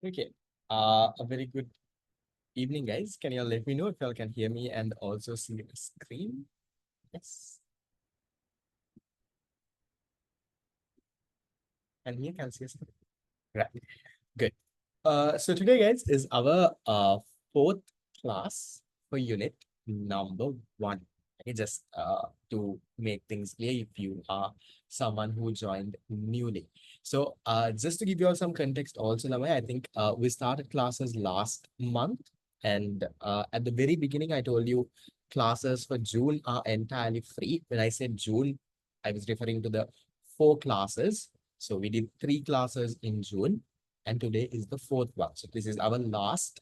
Okay. A very good evening, guys. Can you all let me know if y'all can hear me and also see the screen? Yes. And you can see us. Right. Good. So today, guys, is our fourth class for unit number 1. Okay, just to make things clear, if you are someone who joined newly. So just to give you all some context also, Lamai, I think we started classes last month. And at the very beginning, I told you classes for June are entirely free. When I said June, I was referring to the 4 classes. So we did 3 classes in June and today is the 4th one. So this is our last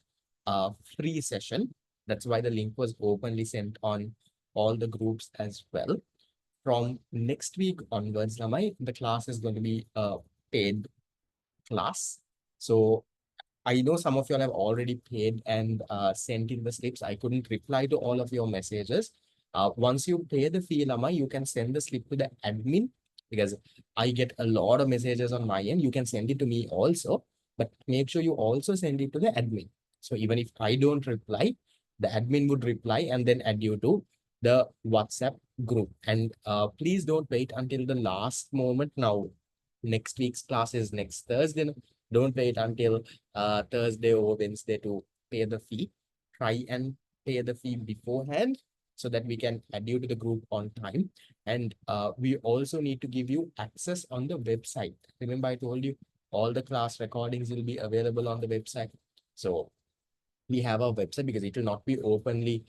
free session. That's why the link was openly sent on all the groups as well. From next week onwards, Lamai, the class is going to be a paid class. So I know some of you all have already paid and sent in the slips. I couldn't reply to all of your messages. Once you pay the fee, Lama, you can send the slip to the admin because I get a lot of messages on my end. You can send it to me also, but make sure you also send it to the admin. So even if I don't reply, the admin would reply and then add you to the WhatsApp group. And please don't wait until the last moment. Now, next week's class is next Thursday. Don't wait until Thursday or Wednesday to pay the fee. Try and pay the fee beforehand so that we can add you to the group on time. And we also need to give you access on the website. Remember, I told you all the class recordings will be available on the website. So we have our website because it will not be openly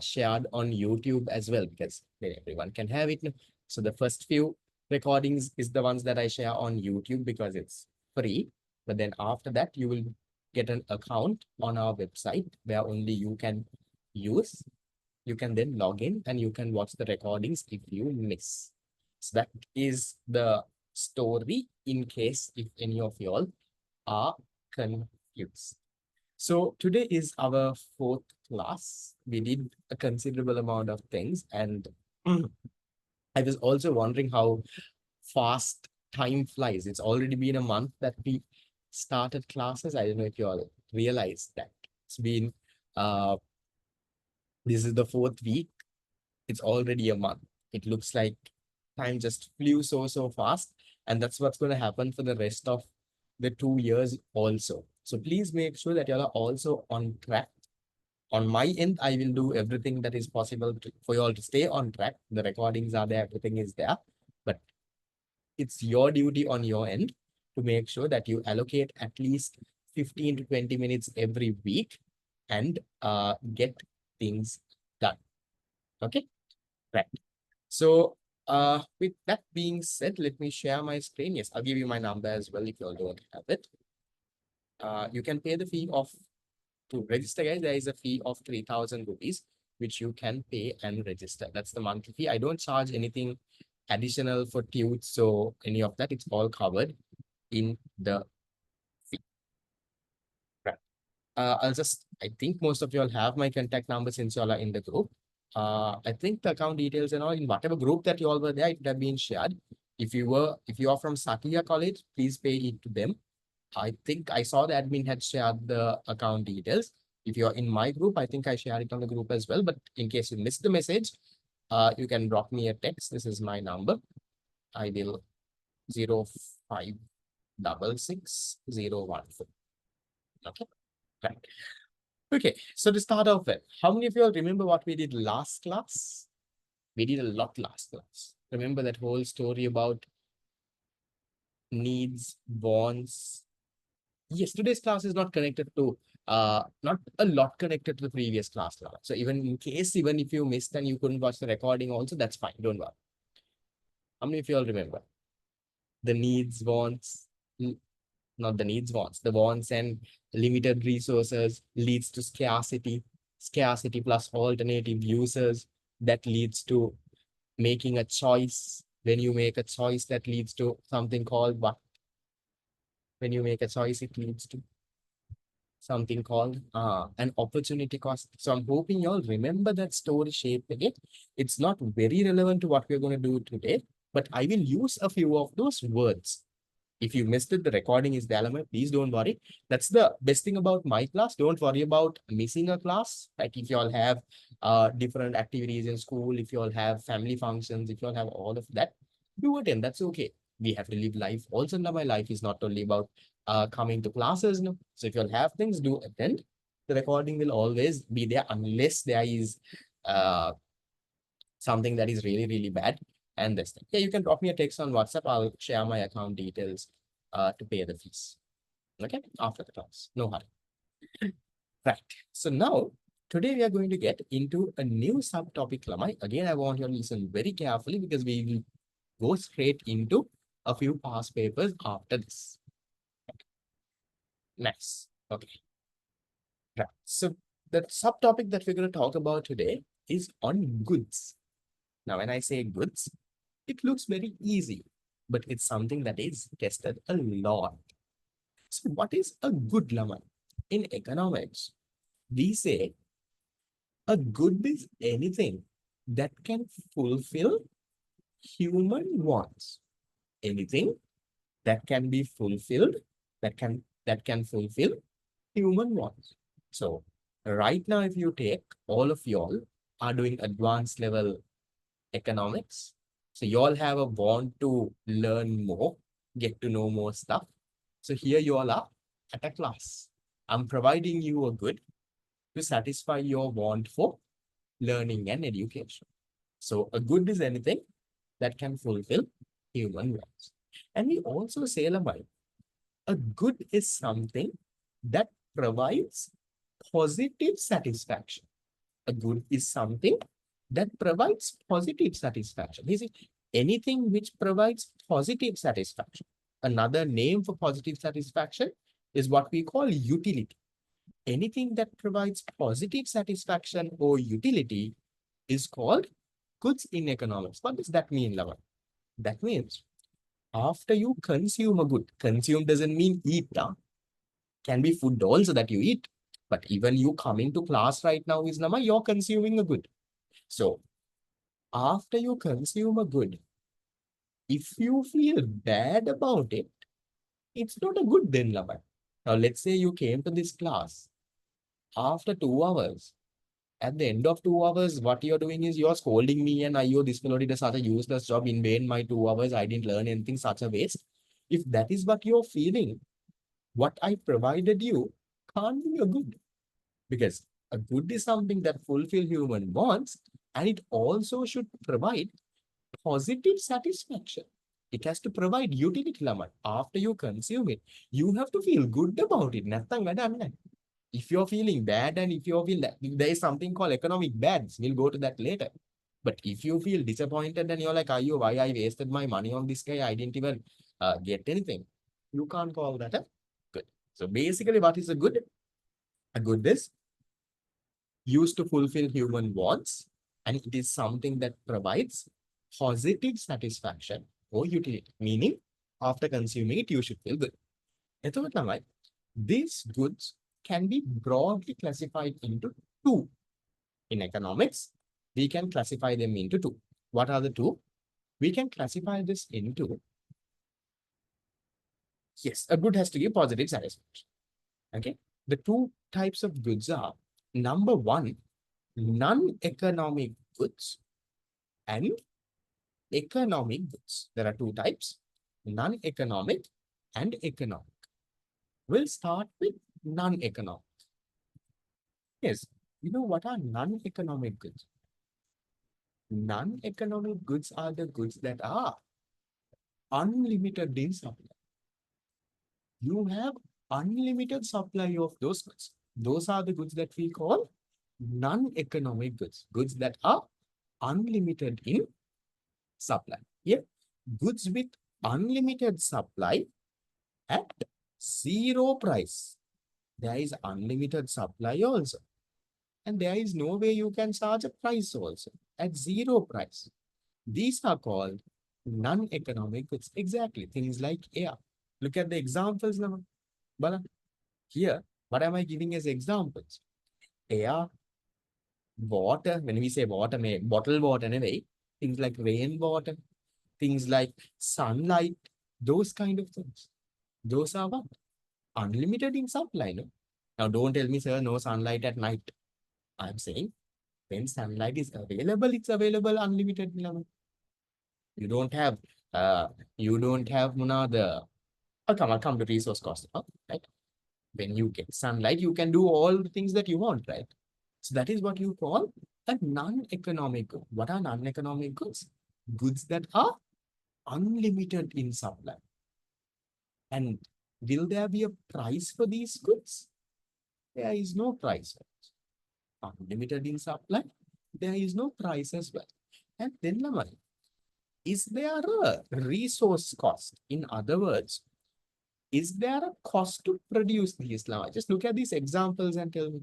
shared on YouTube as well because then everyone can have it. So the first few recordings is the ones that I share on YouTube because it's free. But then after that, you will get an account on our website where only you can use. You can then log in and you can watch the recordings if you miss. So that is the story in case if any of y'all are confused. So today is our 4th class. We did a considerable amount of things and I was also wondering how fast time flies. It's already been a month that we started classes. I don't know if you all realize that. It's been, uh, this is the 4th week. It's already a month. It looks like time just flew so fast. And that's what's going to happen for the rest of the 2 years also. So please make sure that you are also on track. On my end, I will do everything that is possible for you all to stay on track. The recordings are there, everything is there. But it's your duty on your end to make sure that you allocate at least 15 to 20 minutes every week and get things done. Okay, right. So with that being said, let me share my screen. Yes, I'll give you my number as well if you all don't have it. You can pay the fee of, to register, guys, there is a fee of 3,000 rupees, which you can pay and register. That's the monthly fee. I don't charge anything additional for tunes, so any of that, it's all covered in the fee. Right. I think most of you all have my contact number since you all are in the group. I think the account details and all in whatever group that you all were there, it would have been shared. If you are from Satya College, please pay it to them. I think I saw the admin had shared the account details. If you're in my group, I think I shared it on the group as well. But in case you missed the message, you can drop me a text. This is my number. I will 05666014. Okay. Right. Okay. So to start off with, how many of you all remember what we did last class? We did a lot last class. Remember that whole story about needs, wants. Yesterday's class is not connected to, not a lot connected to the previous class. So even in case, even if you missed and you couldn't watch the recording also, that's fine. Don't worry. How many of you all remember? The needs, wants, not the needs, wants, the wants and limited resources leads to scarcity. Scarcity plus alternative users that leads to making a choice. When you make a choice, that leads to something called what? When you make a choice, it leads to something called an opportunity cost. So I'm hoping you all remember that story shape again. It's not very relevant to what we're going to do today, but I will use a few of those words. If you missed it, the recording is there. Please don't worry. That's the best thing about my class. Don't worry about missing a class. Like if you all have different activities in school, if you all have family functions, if you all have all of that, do attend. That's okay. We have to live life. Also, now my life is not only about coming to classes. No. So if you all have things, do attend. The recording will always be there unless there is uh, something that is really, really bad. And this thing. Yeah, you can drop me a text on WhatsApp. I'll share my account details to pay the fees. Okay, after the class. No hurry. Right. So now, today we are going to get into a new subtopic, Lamai. Again, I want you to listen very carefully because we will go straight into a few past papers after this. Nice. Okay. Right. So the subtopic that we're going to talk about today is on goods. Now, when I say goods, it looks very easy, but it's something that is tested a lot. So what is a good, Laman? In economics, we say a good is anything that can fulfill human wants. Anything that can be fulfilled, that can fulfill human wants. So right now, if you take all of y'all are doing advanced level economics. So you all have a want to learn more, get to know more stuff. So here you all are at a class. I'm providing you a good to satisfy your want for learning and education. So a good is anything that can fulfill human wants. And we also say, Lamai, a good is something that provides positive satisfaction. A good is something that provides positive satisfaction. Is it anything which provides positive satisfaction? Another name for positive satisfaction is what we call utility. Anything that provides positive satisfaction or utility is called goods in economics. What does that mean, Lavan? That means after you consume a good, consume doesn't mean eat. Can be food also that you eat. But even you coming to class right now is Nama, you're consuming a good. So after you consume a good, if you feel bad about it, it's not a good then, Laman. Now, let's say you came to this class after 2 hours. At the end of 2 hours, what you're doing is you're scolding me and I, this fellow did such a useless job in vain my 2 hours. I didn't learn anything, such a waste. If that is what you're feeling, what I provided you can't be a good. Because a good is something that fulfill human wants and it also should provide positive satisfaction. It has to provide utility, Laman. After you consume it, you have to feel good about it. If you're feeling bad and if you feel that there is something called economic bads, we'll go to that later. But if you feel disappointed and you're like, why I wasted my money on this guy? I didn't even get anything. You can't call that a good. So basically, what is a good? A good is used to fulfill human wants, and it is something that provides positive satisfaction or utility, meaning after consuming it, you should feel good. These goods can be broadly classified into two. In economics, we can classify them into two. What are the two? We can classify this into, yes, a good has to give positive satisfaction. Okay. The two types of goods are number one, non-economic goods and economic goods. There are two types, non-economic and economic. We'll start with non-economic. Yes, you know what are non-economic goods? Non-economic goods are the goods that are unlimited in supply. You have unlimited supply of those goods. Those are the goods that we call non-economic goods. Goods that are unlimited in supply. Yeah, goods with unlimited supply at zero price. There is unlimited supply also. And there is no way you can charge a price also at zero price. These are called non-economic goods. Exactly. Things like air. Look at the examples now. Bala. Here, what am I giving as examples? Air, water. When we say water, bottled water anyway. Things like rainwater. Things like sunlight. Those kind of things. Those are what? Unlimited in supply. No? Now, don't tell me, sir, no sunlight at night. I'm saying when sunlight is available, it's available unlimited. You don't have, uh, you don't have the. I'll come to resource cost. Right? When you get sunlight, you can do all the things that you want, right? So that is what you call a non-economic good. What are non-economic goods? Goods that are unlimited in supply. And will there be a price for these goods? There is no price. Unlimited in supply, there is no price as well. And then, is there a resource cost? In other words, is there a cost to produce these? Just look at these examples and tell me,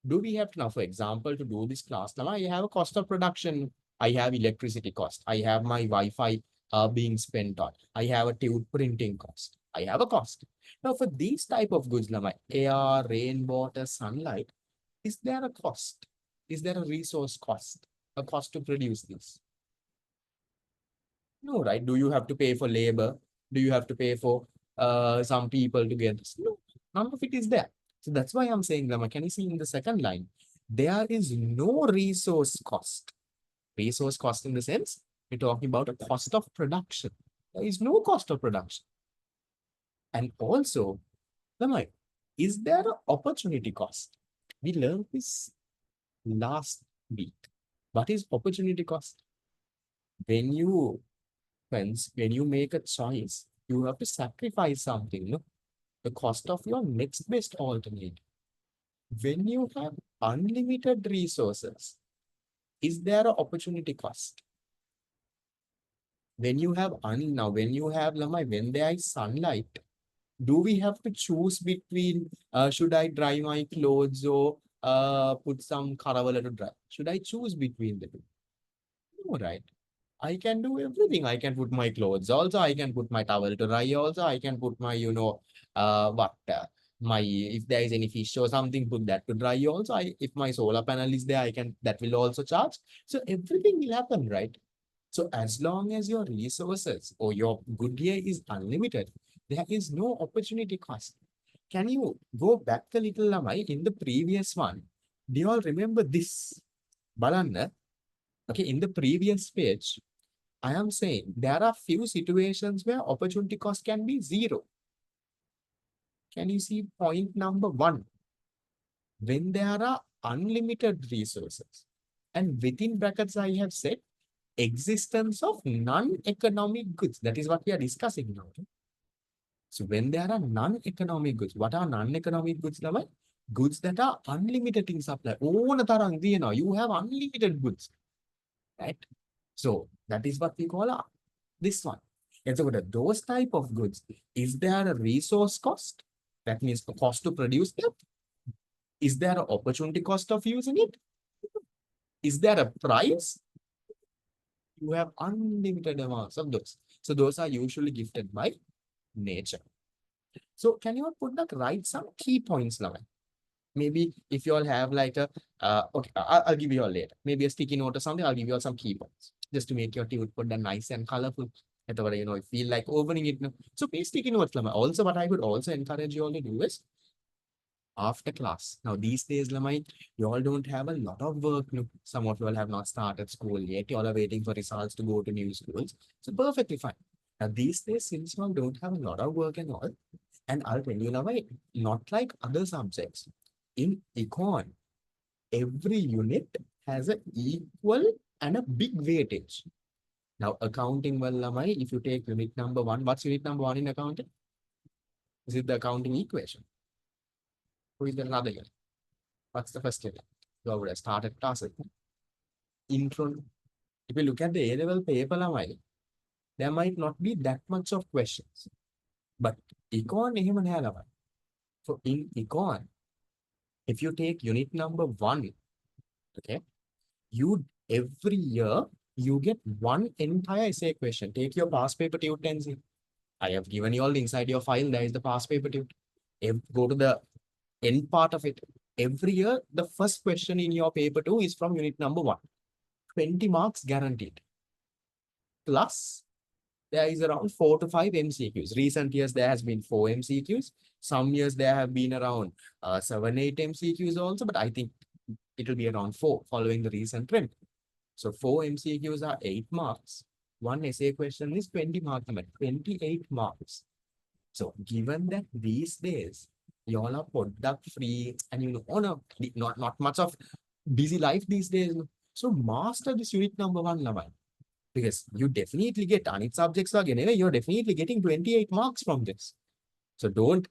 do we have to now, for example, to do this class? Now, I have a cost of production. I have electricity cost. I have my Wi-Fi being spent on. I have a tube printing cost. I have a cost. Now, for these type of goods, air, rain, water, sunlight, is there a cost? Is there a resource cost? A cost to produce this? No, right? Do you have to pay for labor? Do you have to pay for some people to get this? No, none of it is there. So that's why I'm saying, Lama, can you see in the second line? There is no resource cost. Resource cost in the sense, we're talking about a cost of production. There is no cost of production. And also, Lama, is there an opportunity cost? We learned this last week. What is opportunity cost? When you when you make a choice, you have to sacrifice something, no? The cost of your next best alternative. When you have unlimited resources, is there an opportunity cost? When you have when you have when there is sunlight, do we have to choose between should I dry my clothes or put some karavala to dry? Should I choose between the two? No, right? I can do everything. I can put my clothes also. I can put my towel to dry also. I can put my, if there is any fish or something, put that to dry also. If my solar panel is there, that will also charge. So everything will happen, right? So as long as your resources or your good gear is unlimited, there is no opportunity cost. Can you go back a little, Lamai, in the previous one? Do you all remember this? Balanna, okay, in the previous page, I am saying there are few situations where opportunity cost can be zero. Can you see point number 1? When there are unlimited resources, and within brackets I have said existence of non-economic goods. That is what we are discussing now. So when there are non-economic goods, what are non-economic goods? Goods that are unlimited in supply. You have unlimited goods, right? So that is what we call this one. And so those type of goods, is there a resource cost? That means the cost to produce them. Is there an opportunity cost of using it? Is there a price? You have unlimited amounts of those. So those are usually gifted by nature. So can you put that, write some key points now? Maybe if you all have like a, okay, I'll give you all later. Maybe a sticky note or something, I'll give you all some key points just to make your tea put that nice and colorful. Feel like opening it. So please sticky notes. Also, what I would also encourage you all to do is after class. Now, these days, you all don't have a lot of work. Some of you all have not started school yet. You all are waiting for results to go to new schools. So perfectly fine. Now, these days, since you all don't have a lot of work and all, and I'll tell you now, not like other subjects. In econ, every unit has an equal and a big weightage. Now, accounting, if you take unit number 1, what's unit number 1 in accounting? Is it the accounting equation? Who is the another unit? What's the first unit? You would have started classes. Intro. If you look at the A-level paper, there might not be that much of questions. But econ, so in econ, if you take unit number 1, okay, every year you get one entire essay question. Take your past paper tute and see. I have given you all inside your file. There is the past paper tute. Go to the end part of it. Every year, the first question in your paper 2 is from unit number 1. 20 marks guaranteed. Plus there is around 4 to 5 MCQs. Recent years, there has been 4 MCQs. Some years there have been around 7, 8 MCQs also, but I think it will be around 4 following the recent trend. So 4 MCQs are 8 marks. One essay question is 20 marks, 28 marks. So given that these days, you all are product free and no, not much of busy life these days. So master this unit number one, Lamai. Because you definitely get Anit subjects again. Anyway, you're definitely getting 28 marks from this. So don't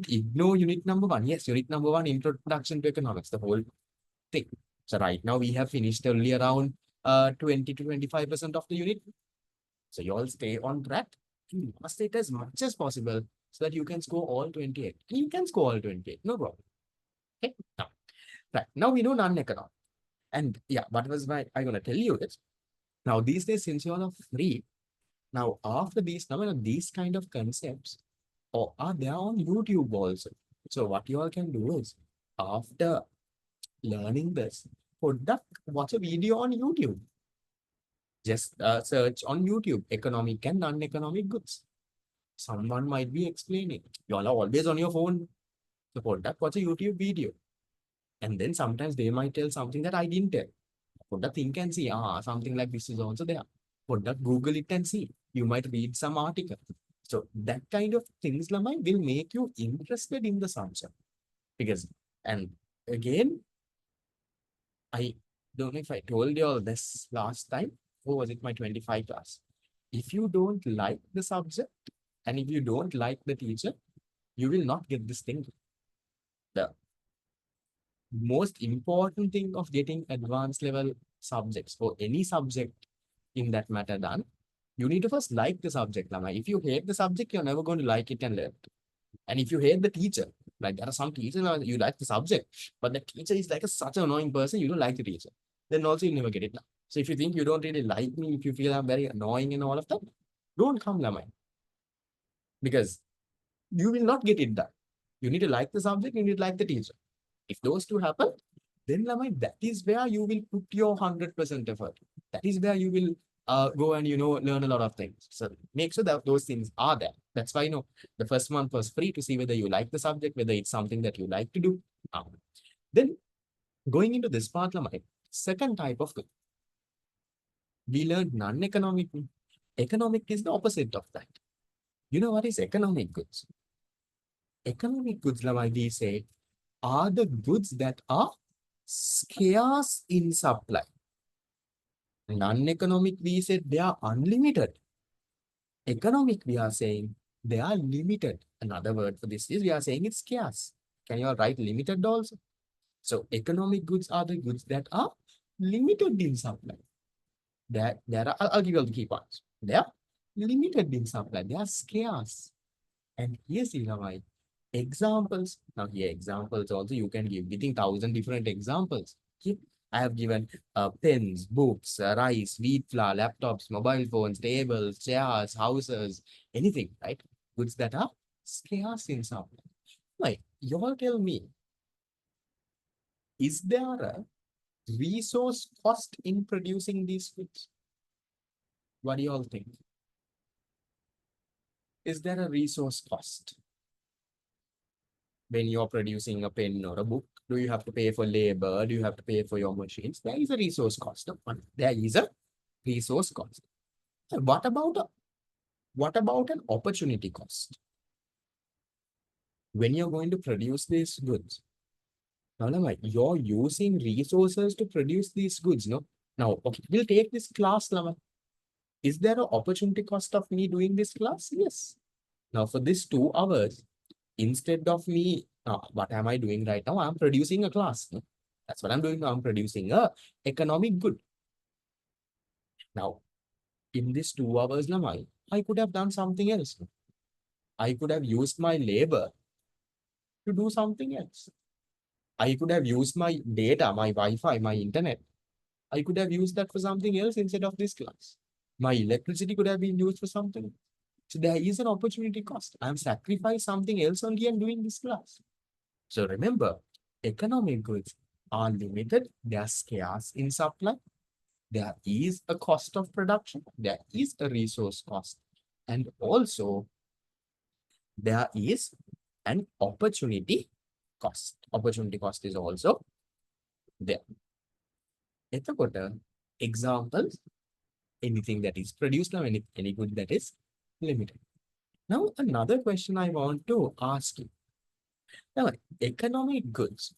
ignore unit number one. Yes, unit number one, introduction to economics, the whole thing. So right now we have finished only around 20 to 25% of the unit. So you all stay on track and master it as much as possible so that you can score all 28. And you can score all 28, no problem. Okay. Now, right. Now we know non-economic. And yeah, what was my I gonna tell you is now these days, since you all are free, now after these kind of concepts are there on YouTube also. So what you all can do is after learning this, watch a video on YouTube. Just search on YouTube, economic and non-economic goods. Someone might be explaining. You all are always on your phone. So watch a YouTube video. And then sometimes they might tell something that I didn't tell. Think and see, something like this is also there. Google it and see. You might read some article. So that kind of things, Lamai, will make you interested in the subject. Because, and again, I don't know if I told you all this last time, or was it my 25 class? If you don't like the subject and if you don't like the teacher, you will not get this thing. The most important thing of getting advanced level subjects or any subject in that matter done, you need to first like the subject, Lama. If you hate the subject, you're never going to like it and learn it. And if you hate the teacher, like there are some teachers, you like the subject, but the teacher is like such an annoying person, you don't like the teacher. Then also you'll never get it now. So if you think you don't really like me, if you feel I'm very annoying and all of that, don't come, Lama. Because you will not get it done. You need to like the subject, you need to like the teacher. If those two happen, then Lamai, that is where you will put your 100% effort. That is where you will go and learn a lot of things. So make sure that those things are there. That's why the first month was free to see whether you like the subject, whether it's something that you like to do. Then going into this part, Lamai, second type of good. We learned non-economic. Economic is the opposite of that. You know what is economic goods? Economic goods, Lamai, we say, are the goods that are scarce in supply. Non-economic, we said they are unlimited. Economic, we are saying they are limited. Another word for this is we are saying it's scarce. Can you all write limited also? So economic goods are the goods that are limited in supply. I'll give you all the key points. They are limited in supply. They are scarce. And here's why. Examples. Now here examples also you can give within 1,000 different examples. Okay. I have given pens, books, rice, wheat flour, laptops, mobile phones, tables, chairs, houses, anything, right? Goods that are scarce in supply. Like, you all tell me, is there a resource cost in producing these goods? What do you all think? Is there a resource cost? When you're producing a pen or a book, do you have to pay for labor? Do you have to pay for your machines? There is a resource cost. There is a resource cost. What about an opportunity cost? When you're going to produce these goods, now you're using resources to produce these goods, no? Now, okay, we'll take this class, Lama. Is there an opportunity cost of me doing this class? Yes. Now, for this 2 hours, instead of me, what am I doing right now? I'm producing a class. No? That's what I'm doing now. I'm producing a economic good. Now, in this 2 hours, I could have done something else. I could have used my labor to do something else. I could have used my data, my Wi-Fi, my internet. I could have used that for something else instead of this class. My electricity could have been used for something. So there is an opportunity cost. I'm sacrificing something else only and doing this class. So remember, economic goods are limited. They are scarce in supply. There is a cost of production. There is a resource cost. And also there is an opportunity cost. Opportunity cost is also there. එතකොට examples, anything that is produced now, any good that is limited. Now another question I want to ask you. Now economic goods.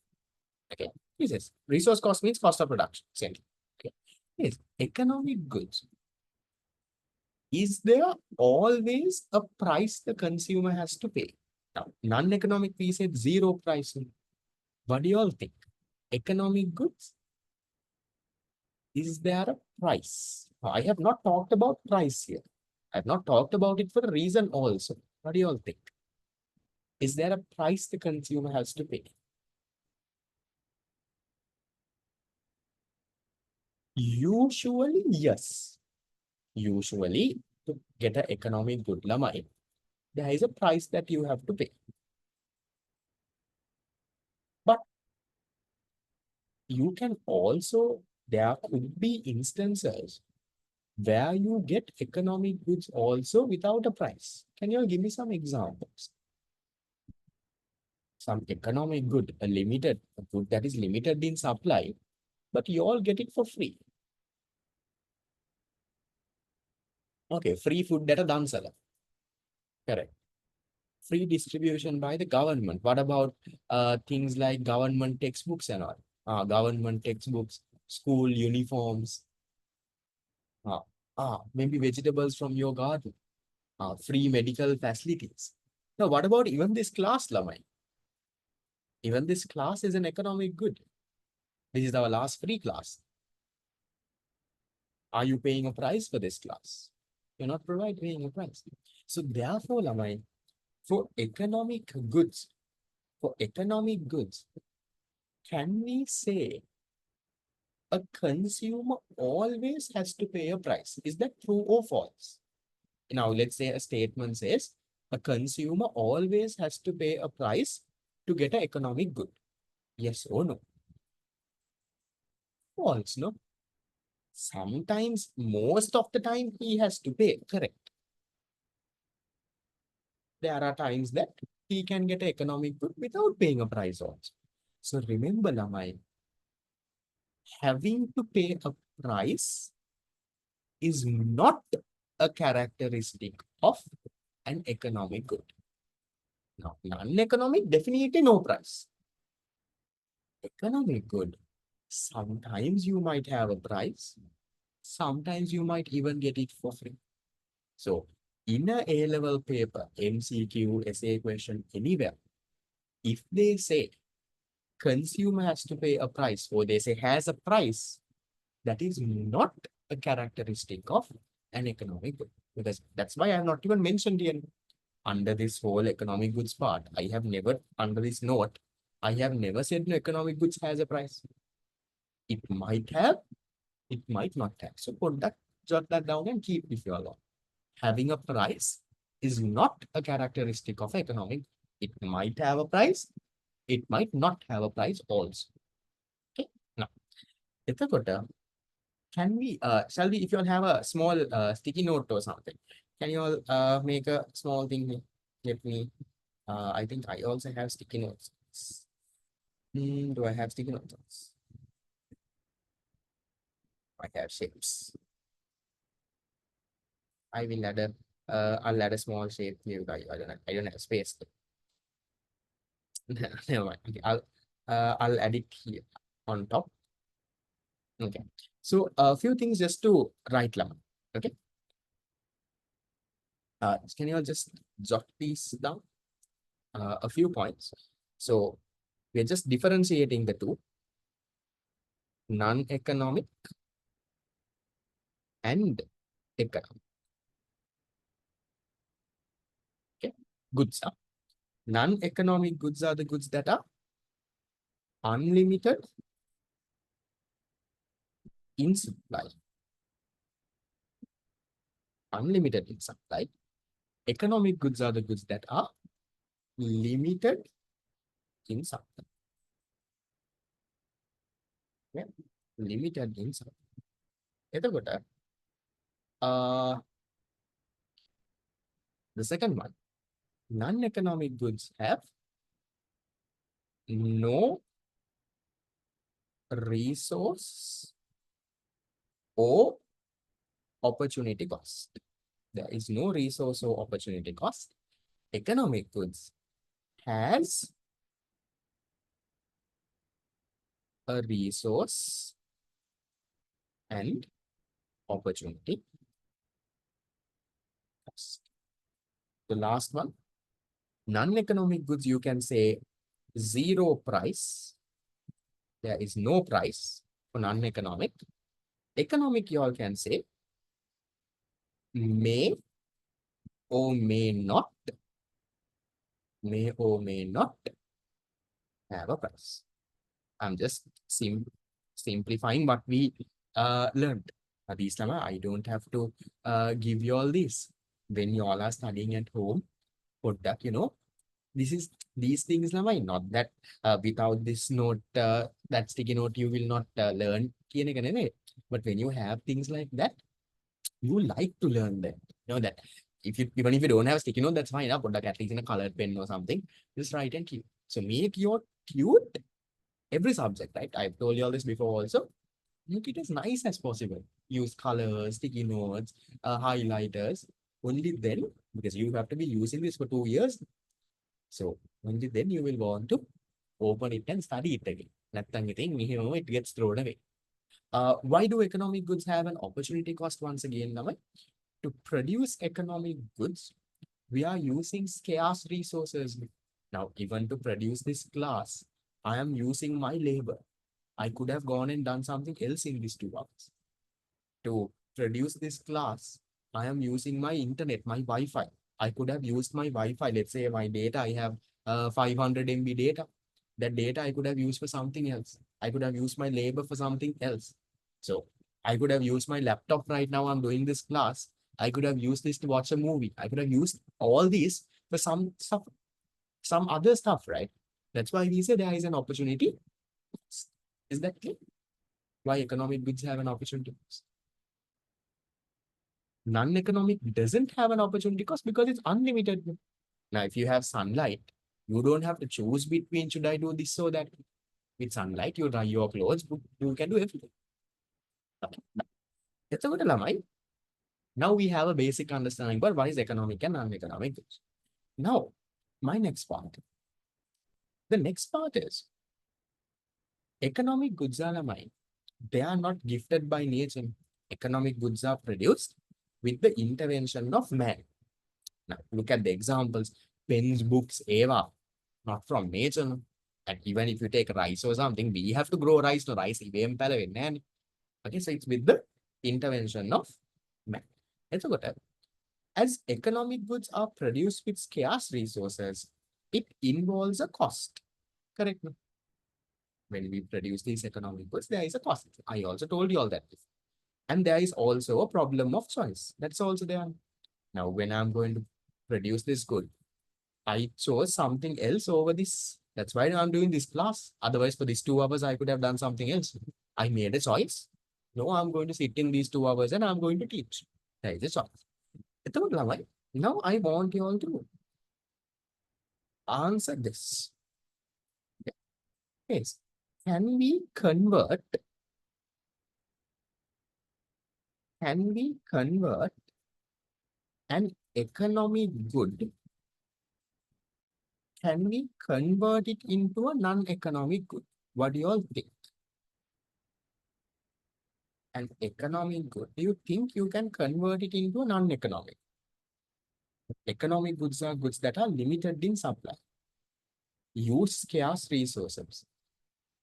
Okay. This is resource cost means cost of production. Same. Okay. Yes. Economic goods. Is there always a price the consumer has to pay? Now, non-economic, we said zero pricing. What do you all think? Economic goods, is there a price? I have not talked about price here. I have not talked about it for a reason also. What do you all think? Is there a price the consumer has to pay? Usually, yes. Usually, to get an economic good, lamai, there is a price that you have to pay. But you can also, there could be instances where you get economic goods also without a price. Can you give me some examples? Some economic good, a good that is limited in supply, but you all get it for free. Okay, free food that a dansala. Correct. Free distribution by the government. What about things like government textbooks and all? Government textbooks, school uniforms, uh, maybe vegetables from your garden, free medical facilities. Now, what about even this class, Lamai? Even this class is an economic good. This is our last free class. Are you paying a price for this class? You're not paying a price. So therefore, Lamai, for economic goods, can we say a consumer always has to pay a price? Is that true or false? Now, let's say a statement says a consumer always has to pay a price to get an economic good. Yes or no? False, no? Sometimes, most of the time, he has to pay. Correct. There are times that he can get an economic good without paying a price also. So remember, Lamai, having to pay a price is not a characteristic of an economic good. Now, non-economic, definitely no price. Economic good, sometimes you might have a price, sometimes you might even get it for free. So, in a A-level paper, MCQ, essay question, anywhere, if they say consumer has to pay a price or they say has a price, that is not a characteristic of an economic good. Because that's why I have not even mentioned here under this whole economic goods part. I have never, under this note, I have never said no economic goods has a price. It might have, it might not have. So put that, jot that down and keep if you allow. Having a price is not a characteristic of economic. It might have a price, it might not have a price also. Okay. Now, can we, shall we, if you all have a small sticky note or something, can you all make a small thing here? Let me, I think I also have sticky notes. Do I have sticky notes? I have shapes. I will add a, I'll add a small shape here. I don't have space. Never mind. Okay, I'll add it here on top. Okay. So a few things just to write down. Okay. Can you all just jot these down? A few points. So we're just differentiating the two, non-economic and economic. Okay. Goods are non-economic goods are the goods that are unlimited in supply. Unlimited in supply. Economic goods are the goods that are limited in supply. Yeah. Limited in supply. එතකොට The second one, non-economic goods have no resource or opportunity cost. There is no resource or opportunity cost. Economic goods has a resource and opportunity cost. The last one, non-economic goods, you can say zero price. There is no price for non-economic. Economic, you all can say may or may not, have a price. I'm just simplifying what we learned. These I don't have to give you all this. When you all are studying at home, put that, this is these things not that without this note, that sticky note, you will not learn. But when you have things like that, you like to learn them. You know that if you even if you don't have a sticky note, that's fine. Put at least in a colored pen or something. Just write and keep. So make your cute every subject, right? I've told you all this before also. Make it as nice as possible. Use colors, sticky notes, highlighters. Only then, because you have to be using this for 2 years. So only then you will want to open it and study it again. It gets thrown away. Why do economic goods have an opportunity cost once again, Naman? To produce economic goods, we are using scarce resources. Now, even to produce this glass, I am using my labor. I could have gone and done something else in these 2 hours. To produce this class, I am using my internet, my Wi-Fi. I could have used my Wi-Fi. Let's say my data, I have 500 MB data. That data I could have used for something else. I could have used my labor for something else. So I could have used my laptop right now. I'm doing this class. I could have used this to watch a movie. I could have used all these for some stuff, some other stuff, right? That's why we say there is an opportunity. Is that clear? Why economic goods have an opportunity cost? Non-economic doesn't have an opportunity cost because it's unlimited. Now, if you have sunlight, you don't have to choose between should I do this or that. With sunlight, you dry your clothes, you can do everything. Okay. That's a good lamai. Now we have a basic understanding about what is economic and non-economic goods. Now, my next part. The next part is economic goods are lamai. They are not gifted by nature. Economic goods are produced with the intervention of man. Now, look at the examples. Pens, books, eva, not from nature. And even if you take rice or something, we have to grow rice. No rice, okay, so it's with the intervention of man. It's a good. As economic goods are produced with scarce resources, it involves a cost. Correct? No? When we produce these economic goods, there is a cost. I also told you all that. And there is also a problem of choice. That's also there. Now, when I'm going to produce this good, I chose something else over this. That's why I'm doing this class. Otherwise, for these 2 hours, I could have done something else. I made a choice. No, I'm going to sit in these 2 hours and I'm going to teach. There is a choice. Now, I want you all to answer this. Yes. Can we convert an economic good? Can we convert it into a non-economic good? What do you all think? An economic good, do you think you can convert it into a non-economic? Economic goods are goods that are limited in supply. Use scarce resources.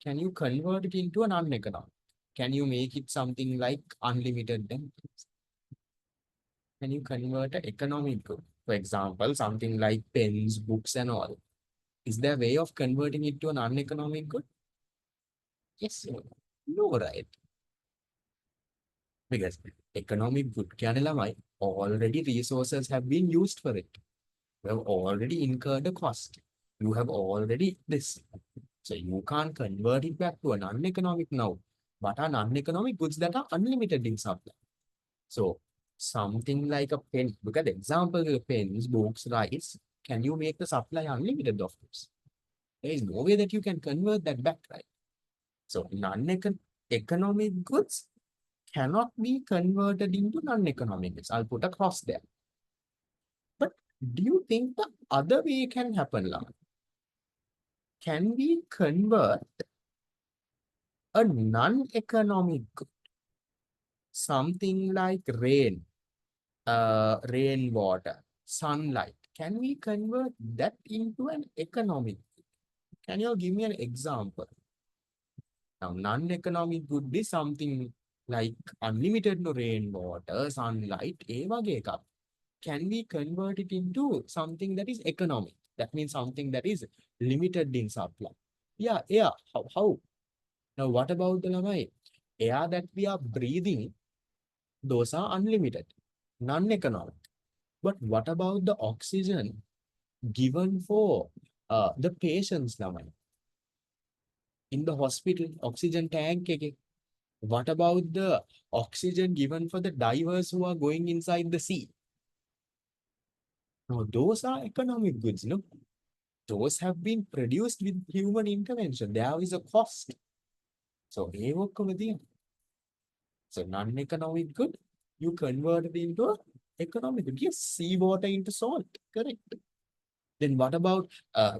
Can you convert it into a non-economic? Can you make it something like unlimited then? Can you convert an economic good? For example, something like pens, books, and all. Is there a way of converting it to an uneconomic good? Yes. No, right? Because economic good already resources have been used for it. You have already incurred a cost. You have already this. So you can't convert it back to an uneconomic now. But are non-economic goods that are unlimited in supply. So Something like a pen. Look at the example of pens, books, rice. Can you make the supply unlimited of this? There is no way that you can convert that back, right? So non-economic goods cannot be converted into non-economic goods. I'll put a cross there. But do you think the other way can happen, Lama? Can we convert a non-economic good, something like rainwater, sunlight? Can we convert that into an economic good? Can you give me an example? Now, non-economic good is something like unlimited no rainwater, sunlight, ඒ වගේ එකක්. Can we convert it into something that is economic? That means something that is limited in supply. Yeah, yeah. How? Now, what about the lamai? Air that we are breathing, those are unlimited, non-economic. But what about the oxygen given for the patients, lamai? In the hospital, oxygen tank. What about the oxygen given for the divers who are going inside the sea? Now, those are economic goods, no? Those have been produced with human intervention. There is a cost. So, so non-economic good, you convert it into a economic good. Yes, seawater into salt, correct. Then what about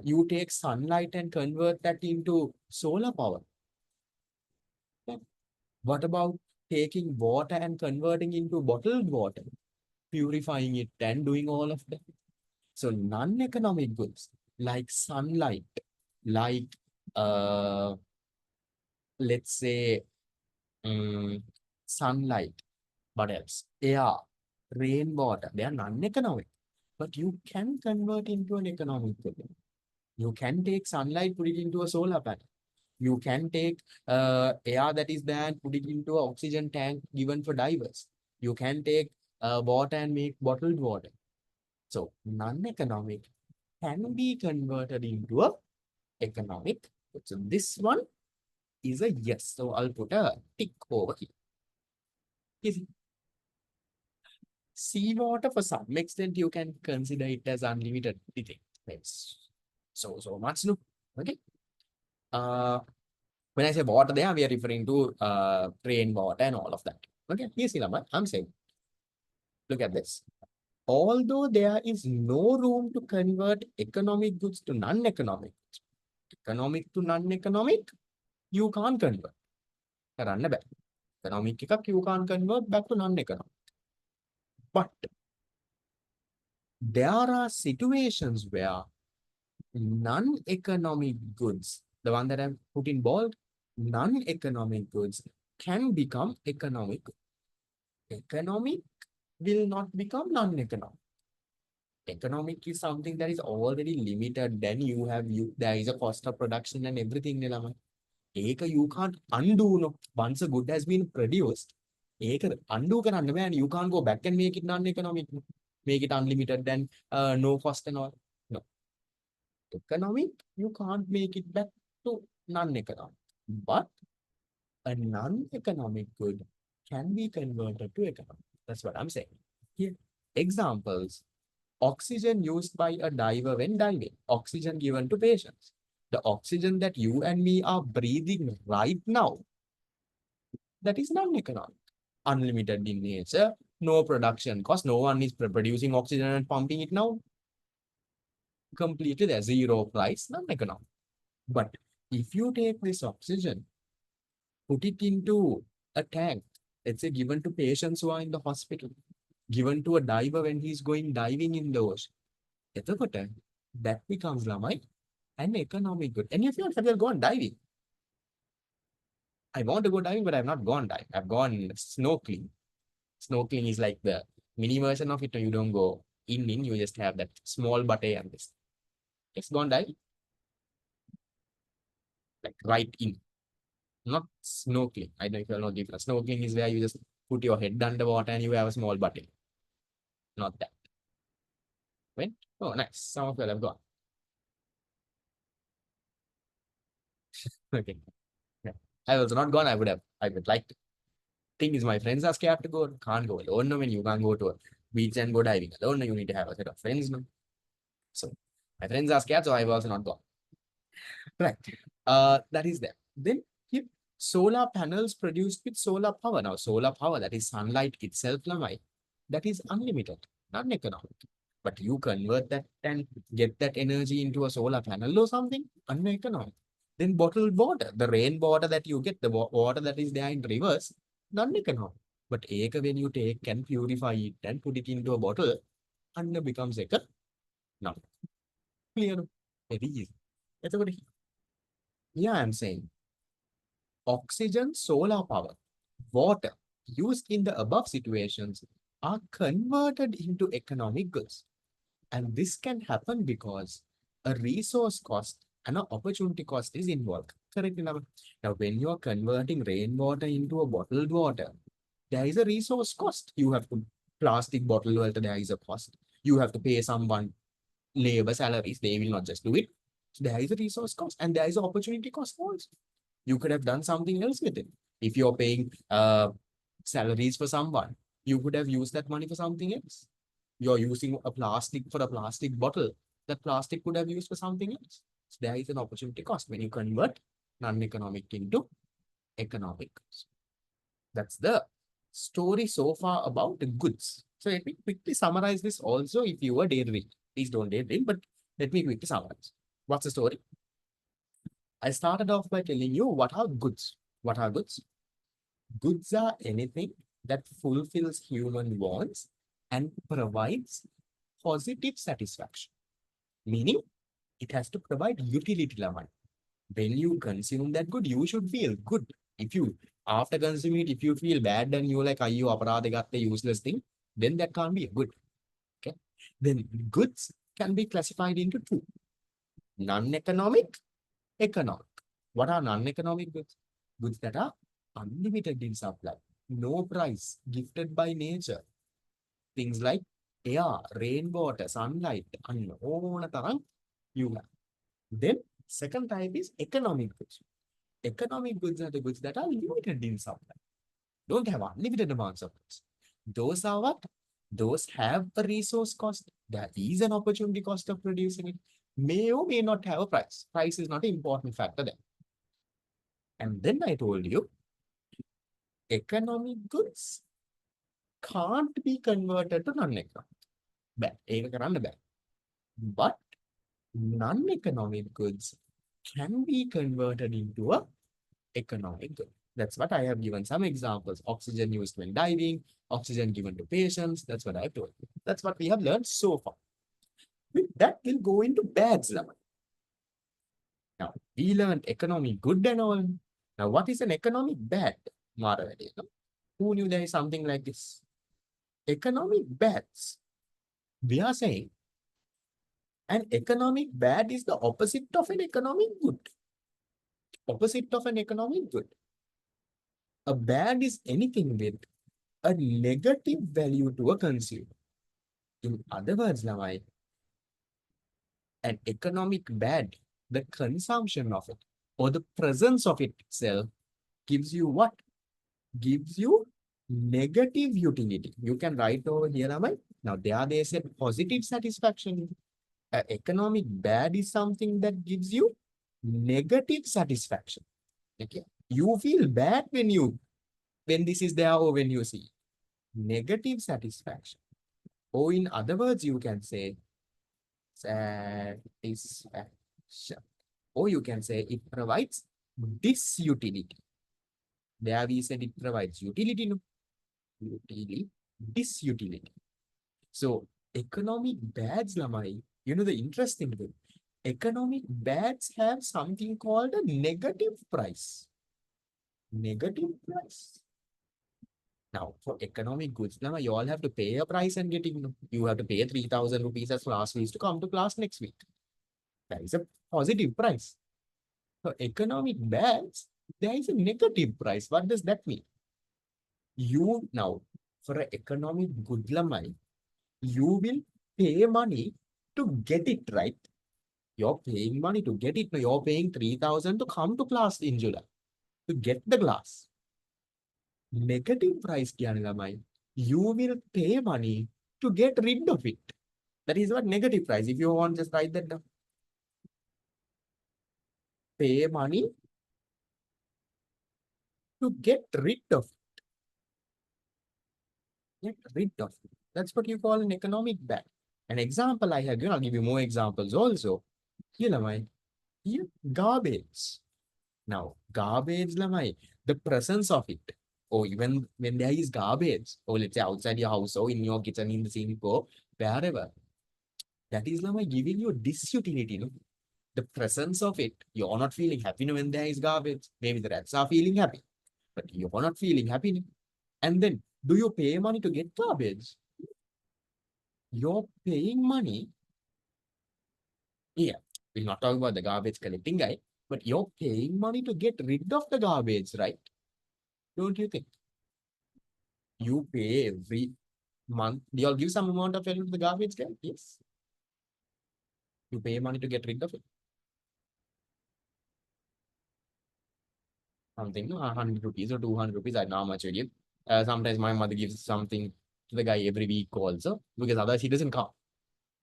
you take sunlight and convert that into solar power? Yeah. What about taking water and converting into bottled water, purifying it and doing all of that? So non-economic goods like sunlight, like let's say sunlight, what else? Air, rainwater, they are non-economic, but you can convert into an economic good. You can take sunlight, put it into a solar panel. You can take air that is there and put it into an oxygen tank given for divers. You can take water and make bottled water. So non-economic can be converted into a economic. So this one is a yes. So I'll put a tick over here. Easy. Seawater, for some extent, you can consider it as unlimited. It's so much, no? Okay. When I say water there, we are referring to rainwater and all of that. Okay, here's Ilama. I'm saying, look at this. Although there is no room to convert economic goods to non-economic goods, economic to non-economic, you can't convert. Economic you can't convert back to non-economic. But there are situations where non-economic goods, the one that I've put in bold, non-economic goods can become economic. Economic will not become non-economic. Economic is something that is already limited. Then there is a cost of production and everything. You can't undo. No. Once a good has been produced, undo and you can't go back and make it non-economic. Make it unlimited, then no cost and all. No. Economic, you can't make it back to non-economic. But a non-economic good can be converted to economic. That's what I'm saying. Here, examples. Oxygen used by a diver when diving. Oxygen given to patients. The oxygen that you and me are breathing right now, that is non-economic. Unlimited in nature, no production cost. No one is producing oxygen and pumping it now. Completely there, zero price, non-economic. But if you take this oxygen, put it into a tank, let's say given to patients who are in the hospital, given to a diver when he's going diving in the ocean, that becomes lamai an economic good. And if you have gone diving, I want to go diving, but I've not gone diving. I've gone snorkeling. Snorkeling is like the mini version of it. You don't go in, you just have that small butte and this. It's gone diving. Like right in. Not snorkeling. I don't know if you know the difference. Snorkeling is where you just put your head underwater and you have a small butte. Not that. When? Oh, nice. Some of you have gone. Okay. Yeah. I was not gone. I would like to. Thing is, my friends are scared to go. Can't go alone. No, when you can't go to a beach and go diving alone, no, you need to have a set of friends. No, so my friends are scared, so I was not gone. Right. That is there. Then if solar panels produced with solar power. Now, solar power, that is sunlight itself, Lamai, that is unlimited, non-economic. But you convert that and get that energy into a solar panel or something, uneconomic. Then bottled water, the rain water that you get, the water that is there in rivers, non-economic. But ඒක when you take and purify it and put it into a bottle, and becomes economic. Now, clear? Very easy. එතකොට yeah, I'm saying oxygen, solar power, water used in the above situations are converted into economic goods. And this can happen because a resource cost and an opportunity cost is involved. Correct? Now, when you're converting rainwater into a bottled water, there is a resource cost. You have to plastic bottle water, there is a cost. You have to pay someone labor salaries. They will not just do it. So there is a resource cost and there is an opportunity cost also. You could have done something else with it. If you're paying salaries for someone, you could have used that money for something else. You're using a plastic for a plastic bottle. That plastic could have used for something else. So there is an opportunity cost when you convert non-economic into economic. That's the story so far about the goods. So let me quickly summarize this also if you were daydreaming. Please don't daydream, but let me quickly summarize. What's the story? I started off by telling you what are goods. What are goods? Goods are anything that fulfills human wants and provides positive satisfaction. Meaning, it has to provide utility level. When you consume that good, you should feel good. If you, after consuming it, if you feel bad and you're like, you aparade gatte useless thing, then that can't be a good. Okay. Then goods can be classified into two. Non-economic, economic. What are non-economic goods? Goods that are unlimited in supply, no price, gifted by nature. Things like air, rainwater, sunlight, and all the you have. Then second type is economic goods. Economic goods are the goods that are limited in supply, don't have unlimited amounts of goods. Those are what? Those have a resource cost. There is an opportunity cost of producing it. May or may not have a price. Price is not an important factor there. And then I told you, economic goods can't be converted to non-economic. Bad. But non-economic goods can be converted into a economic good. That's what I have given some examples. Oxygen used when diving, oxygen given to patients. That's what I've told you. That's what we have learned so far. With that, we'll go into bads level. Now, we learned economic good and all. Now, what is an economic bad? Who knew there is something like this? Economic bads. We are saying an economic bad is the opposite of an economic good. Opposite of an economic good. A bad is anything with a negative value to a consumer. In other words, Lamai, an economic bad, the consumption of it or the presence of it itself gives you what? Gives you negative utility. You can write over here, Lamai. Now, there they said positive satisfaction. Economic bad is something that gives you negative satisfaction. Okay. You feel bad when this is there or when you see negative satisfaction. Or in other words, you can say satisfaction. Or you can say it provides disutility. There we said it provides utility, no? Utility, disutility. So economic bads, Lamai, the interesting thing, economic bads have something called a negative price. Negative price. Now, for economic goods, now you all have to pay a price and get it. You have to pay 3,000 rupees as class fees to come to class next week. That is a positive price. For economic bads, there is a negative price. What does that mean? You now, for an economic good, you will pay money to get it right. You're paying money to get it. You're paying 3,000 to come to class in July to get the glass. Negative price කියන්නේ ළමයි. You will pay money to get rid of it. That is what negative price. If you want, just write that down. Pay money to get rid of it. Get rid of it. That's what you call an economic bad. An example I have given, I'll give you more examples also. Here, lamai, here, garbage. Now, garbage, lamai, the presence of it, or even when there is garbage, or let's say outside your house, or in your kitchen, in the sink, or wherever, that is lamai giving you disutility, no? The presence of it, you're not feeling happy when there is garbage. Maybe the rats are feeling happy, but you're not feeling happy. And then, do you pay money to get garbage? You're paying money. Yeah, we'll not talk about the garbage collecting guy, but you're paying money to get rid of the garbage, right? Don't you think? You pay every month. You'll give some amount of value to the garbage guy? Yes. You pay money to get rid of it. Something, no, 100 rupees or 200 rupees. I know how much you give. Sometimes my mother gives something to the guy every week also, because otherwise he doesn't come.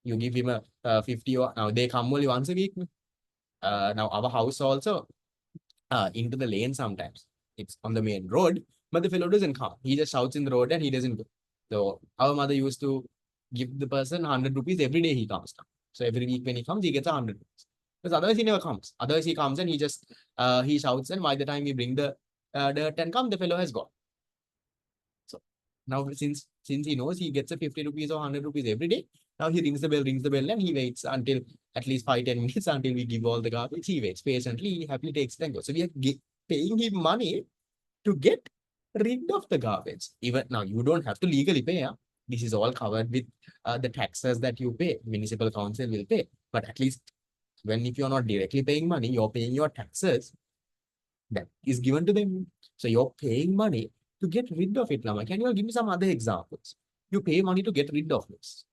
You give him a 50, or now they come only once a week. Now our house also into the lane sometimes. It's on the main road, but the fellow doesn't come. He just shouts in the road and he doesn't go. So our mother used to give the person 100 rupees every day he comes down. So every week when he comes, he gets 100 rupees. Because otherwise he never comes. Otherwise he comes and he just he shouts, and by the time we bring the dirt and come, the fellow has gone. So now since he knows he gets a 50 rupees or 100 rupees every day, now he rings the bell, and he waits until at least 5-10 minutes until we give all the garbage. He waits patiently, he happily takes it and goes. So we are paying him money to get rid of the garbage. Even now, you don't have to legally pay. Huh? This is all covered with the taxes that you pay. Municipal council will pay. But at least when if you're not directly paying money, you're paying your taxes that is given to them. So you're paying money to get rid of it. Lama. Can you give me some other examples? You pay money to get rid of this.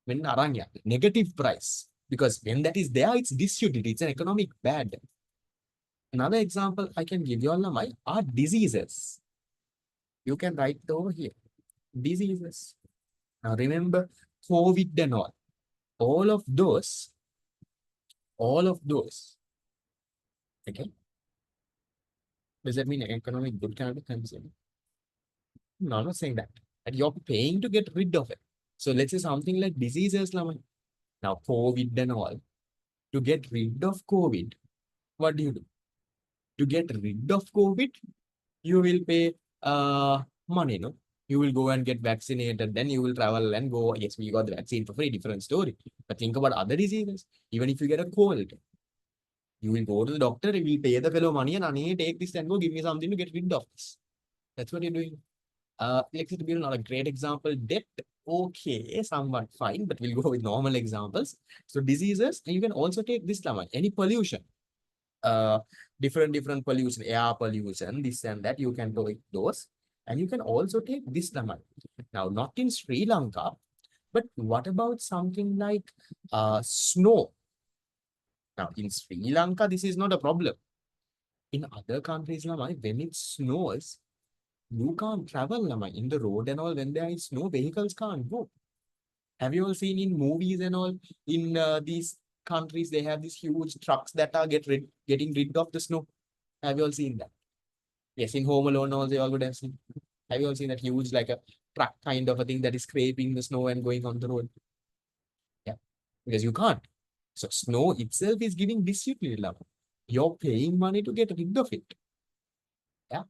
When aranya, negative price. Because when that is there, it's disutility. It's an economic bad. Another example I can give you all Lama, are diseases. You can write over here. Diseases. Now remember, COVID and all. All of those. Okay. Does that mean economic good cannot be consumed? No, I'm not saying that. And you're paying to get rid of it. So let's say something like diseases, Lama. Now COVID and all. To get rid of COVID, what do? To get rid of COVID, you will pay money, no? You will go and get vaccinated, then you will travel and go. Yes, we got the vaccine for free, different story. But think about other diseases. Even if you get a cold, you will go to the doctor, you will pay the fellow money, and take this and go give me something to get rid of this. That's what you're doing. Electricity bill, not a great example. Debt, okay, somewhat fine, but we'll go with normal examples. So diseases, and you can also take this one, any pollution. Uh, different pollution, air pollution, this and that, you can take those. And you can also take this one. Now, not in Sri Lanka, but what about something like snow? Now, in Sri Lanka, this is not a problem. In other countries, when it snows, you can't travel in the road and all. When there is snow, vehicles can't go. Have you all seen in movies and all, in these countries, they have these huge trucks that are getting rid of the snow? Have you all seen that? Yes, in Home Alone also you all would have seen. Have you all seen that huge, like a truck kind of a thing that is scraping the snow and going on the road? Yeah, because you can't. So snow itself is giving disutility. You're paying money to get rid of it. Yeah.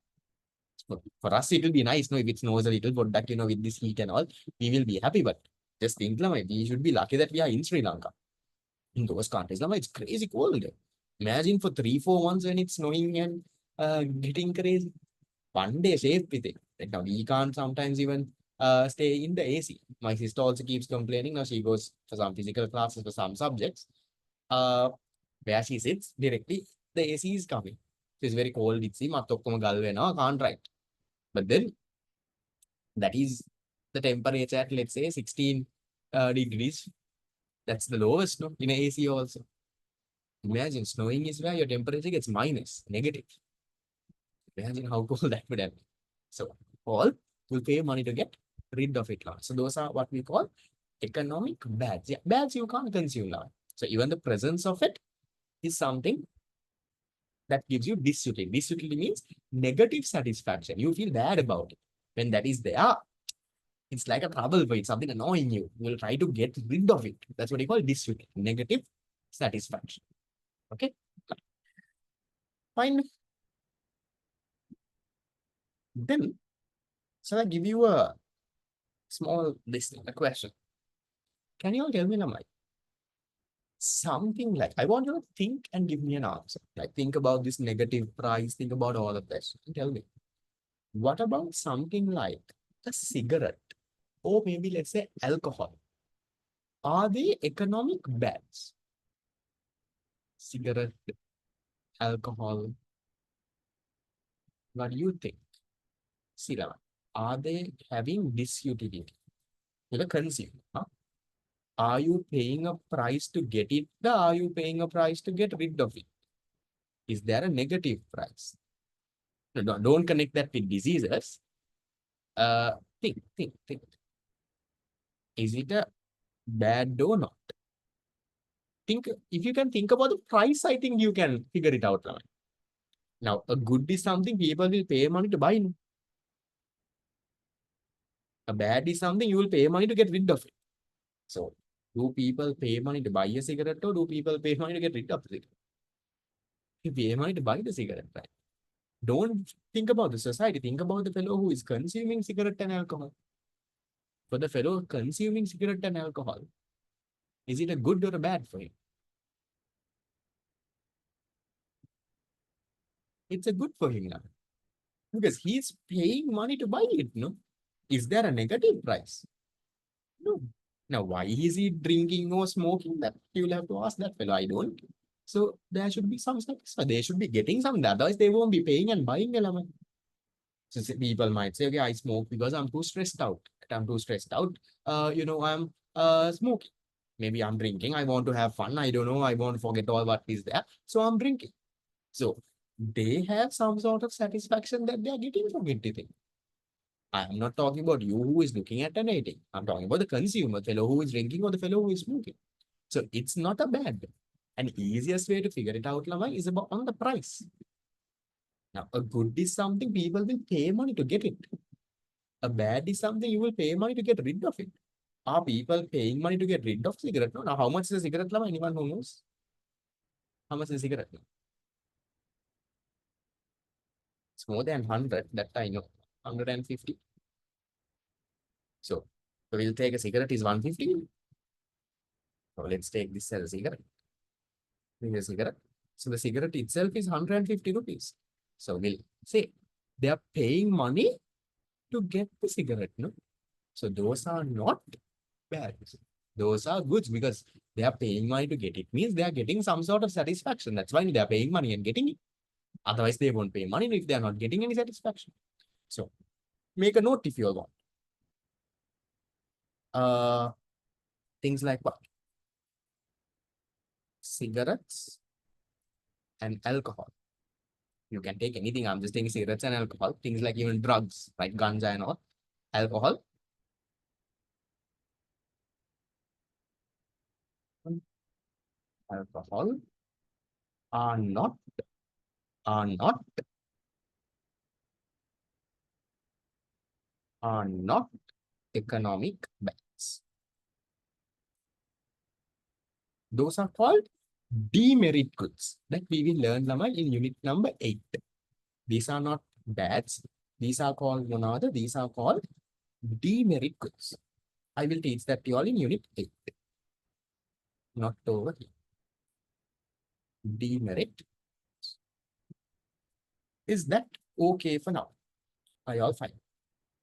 For us, it will be nice, no, if it snows a little, but that, with this heat and all, we will be happy. But just think, we should be lucky that we are in Sri Lanka. In those countries, it's crazy cold. Imagine for 3-4 months when it's snowing and getting crazy. One day, safe with it. Like now, we can't sometimes even stay in the AC. My sister also keeps complaining. Now she goes for some physical classes for some subjects. Uh, where she sits directly, the AC is coming. So it's very cold. It's can't write. But then that is the temperature at, let's say, 16 degrees. That's the lowest, no, in AC also. Imagine snowing is where your temperature gets minus, negative. Imagine how cold that would have been. So all will pay money to get rid of it now. So those are what we call economic bads. Yeah, bads you can't consume now. So even the presence of it is something that gives you disutility. Disutility means negative satisfaction. You feel bad about it. When that is there, it's like a trouble for it, something annoying you. You will try to get rid of it. That's what you call disutility, negative satisfaction. Okay, fine. Then, so I give you a small list, a question. Can you all tell me, like something like I want you to think and give me an answer. Like think about this negative price, think about all of this. And tell me, what about something like a cigarette or maybe let's say alcohol? Are they economic bets? Cigarette, alcohol, what do you think? Sila, are they having disutility? To the consumer. Huh? Are you paying a price to get it? Or are you paying a price to get rid of it? Is there a negative price? No, don't connect that with diseases. Uh, think. Is it a bad or not? Think if you can think about the price, I think you can figure it out. Now, a good is something people will pay money to buy. A bad is something you will pay money to get rid of it. So, do people pay money to buy a cigarette or do people pay money to get rid of the cigarette? You pay money to buy the cigarette, right? Don't think about the society. Think about the fellow who is consuming cigarette and alcohol. For the fellow consuming cigarette and alcohol, is it a good or a bad for him? It's a good for him now because he's paying money to buy it. No, is there a negative price? No. Now, why is he drinking or smoking? That you'll have to ask that fellow. I don't. So there should be some satisfaction. They should be getting something. Otherwise, they won't be paying and buying element. So people might say, okay, I smoke because I'm too stressed out. I'm too stressed out. I'm smoking. Maybe I'm drinking. I want to have fun. I don't know. I want to forget all what is there. So I'm drinking. So they have some sort of satisfaction that they are getting from it. I'm not talking about you who is looking at an eating. I'm talking about the consumer, fellow who is drinking or the fellow who is smoking. So it's not a bad. And easiest way to figure it out, Lama, is about on the price. Now, a good is something people will pay money to get it. A bad is something you will pay money to get rid of it. Are people paying money to get rid of cigarette? No. Now, how much is a cigarette, Lama? Anyone who knows? How much is a cigarette? It's more than 100, that I know. 150. So we'll take a cigarette is 150. So let's take this as a cigarette. This is a cigarette. So the cigarette itself is 150 rupees. So we'll say they are paying money to get the cigarette. No? So those are not bad. Those are goods because they are paying money to get it. Means they are getting some sort of satisfaction. That's why they are paying money and getting it. Otherwise, they won't pay money if they are not getting any satisfaction. So make a note if you want. Things like what? Cigarettes and alcohol. You can take anything. I'm just taking cigarettes and alcohol. Things like even drugs, like ganja and all. Alcohol. Alcohol are not, are not, are not economic bets. Those are called demerit goods that we will learn in unit number 8. These are not bads. These are called monada. These are called demerit goods. I will teach that to you all in unit 8. Not over here. Demerit. Is that okay for now? Are you all fine?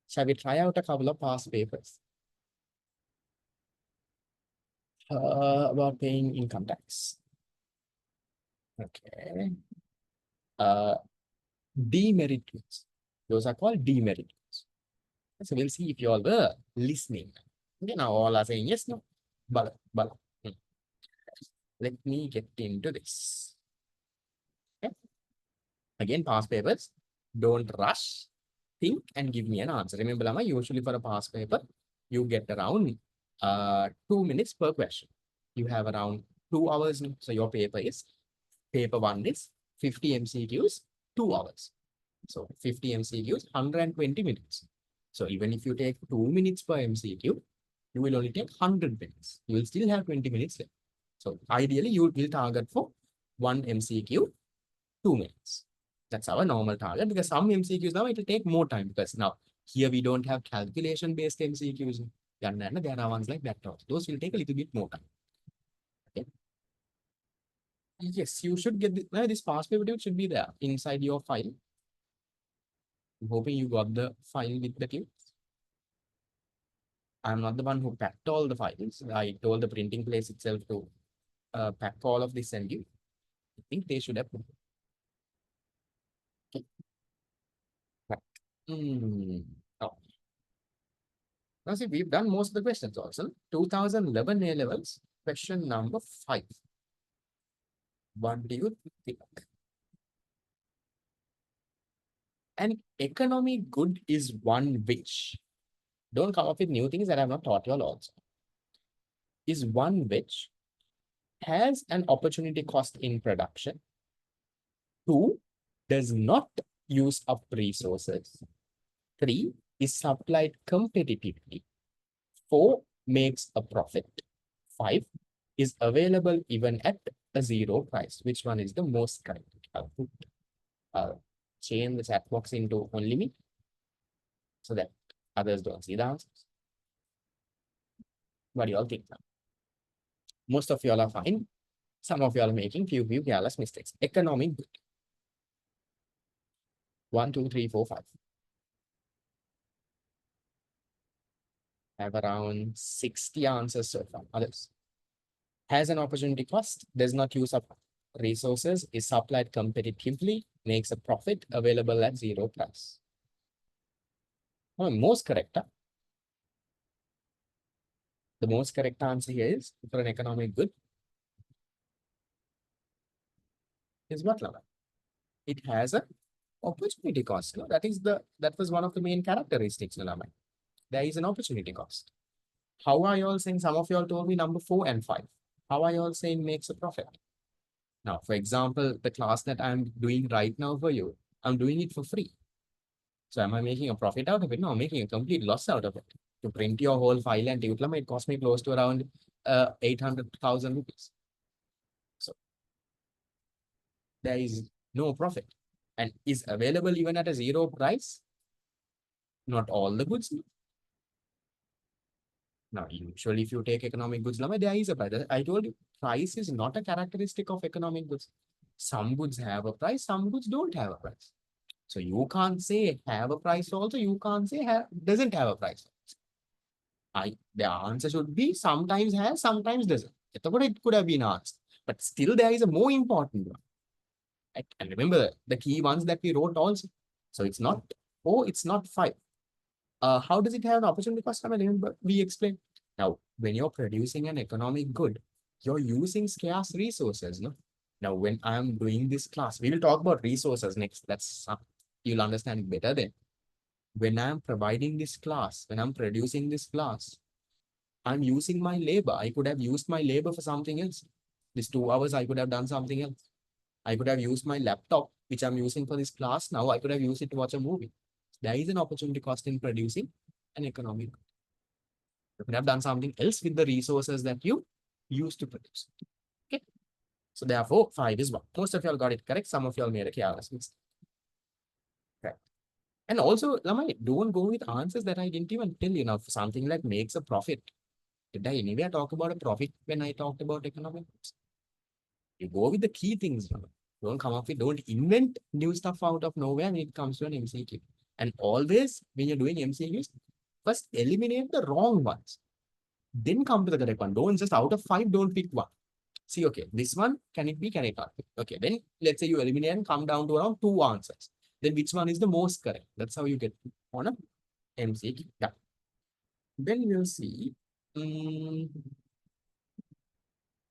Shall we try out a couple of past papers? About paying income tax. Okay. Demerit goods. Those are called demerit goods. So we'll see if you all were listening. Okay, now all are saying yes, no. But let me get into this. Okay. Again, past papers. Don't rush. think and give me an answer. Remember, Lama, usually for a past paper, you get around 2 minutes per question. You have around 2 hours. So your paper one is 50 MCQs, 2 hours. So 50 MCQs, 120 minutes. So even if you take 2 minutes per MCQ, you will only take 100 minutes. You will still have 20 minutes left. So ideally, you will target for one MCQ, 2 minutes. That's our normal target because some MCQs now it will take more time because now here we don't have calculation based MCQs. There are ones like that. Those will take a little bit more time. Okay. Yes, you should get this past paper should be there inside your file. I'm hoping you got the file with the clip. I'm not the one who packed all the files. I told the printing place itself to pack all of this and give. I think they should have. Okay. Right. Oh. Now see, we've done most of the questions also. 2011 A levels, question number 5. What do you think? An economic good is one which, don't come up with new things that I have not taught you all also, is one which has an opportunity cost in production. 2, does not use up resources. 3, is supplied competitively. 4, makes a profit. 5, is available even at a zero price. Which one is the most correct? I'll put change the chat box into only me so that others don't see the answers. What do you all think now? Most of you all are fine. Some of you all are making few careless mistakes. Economic good. 1, 2, 3, 4, 5. I have around 60 answers so far. Others. Has an opportunity cost, does not use up resources, is supplied competitively, makes a profit, available at zero price. Oh, most correct. Huh? The most correct answer here is for an economic good is what, Lama? It has a opportunity cost. No? That was one of the main characteristics, Lama. There is an opportunity cost. How are you all saying? Some of you all told me number 4 and 5. How are you all saying makes a profit? Now, for example, the class that I'm doing right now for you, I'm doing it for free. So am I making a profit out of it? No, I'm making a complete loss out of it. To print your whole file and diploma, it cost me close to around 800,000 rupees. So there is no profit and is available even at a zero price. Not all the goods. Now, usually if you take economic goods, there is a price. I told you, price is not a characteristic of economic goods. Some goods have a price, some goods don't have a price. So you can't say have a price also, you can't say doesn't have a price. The answer should be sometimes has, sometimes doesn't. It could have been asked. But still there is a more important one. Right? And remember the key ones that we wrote also. So it's not 4, it's not 5. How does it have an opportunity cost? Remember, we explained. Now, when you're producing an economic good, you're using scarce resources. No? Now, when I'm doing this class, we will talk about resources next. You'll understand it better then. When I'm providing this class, when I'm producing this class, I'm using my labor. I could have used my labor for something else. These 2 hours, I could have done something else. I could have used my laptop, which I'm using for this class. Now I could have used it to watch a movie. There is an opportunity cost in producing an economic good. You could have done something else with the resources that you used to produce. Okay. So therefore, 5 is 1. Most of y'all got it correct. Some of y'all made a careless mistake. Right. And also, Lamai, don't go with answers that I didn't even tell you now. Something like makes a profit. Did I anywhere talk about a profit when I talked about economics? You go with the key things. Don't come up with, don't invent new stuff out of nowhere when it comes to an MCQ. And always, when you're doing MCQs, first eliminate the wrong ones. Then come to the correct one. Don't just out of 5, don't pick one. See, okay, this one, can it be, can it not be? Okay, then let's say you eliminate and come down to around 2 answers. Then which one is the most correct? That's how you get on a MCQ. Yeah. Then we'll see.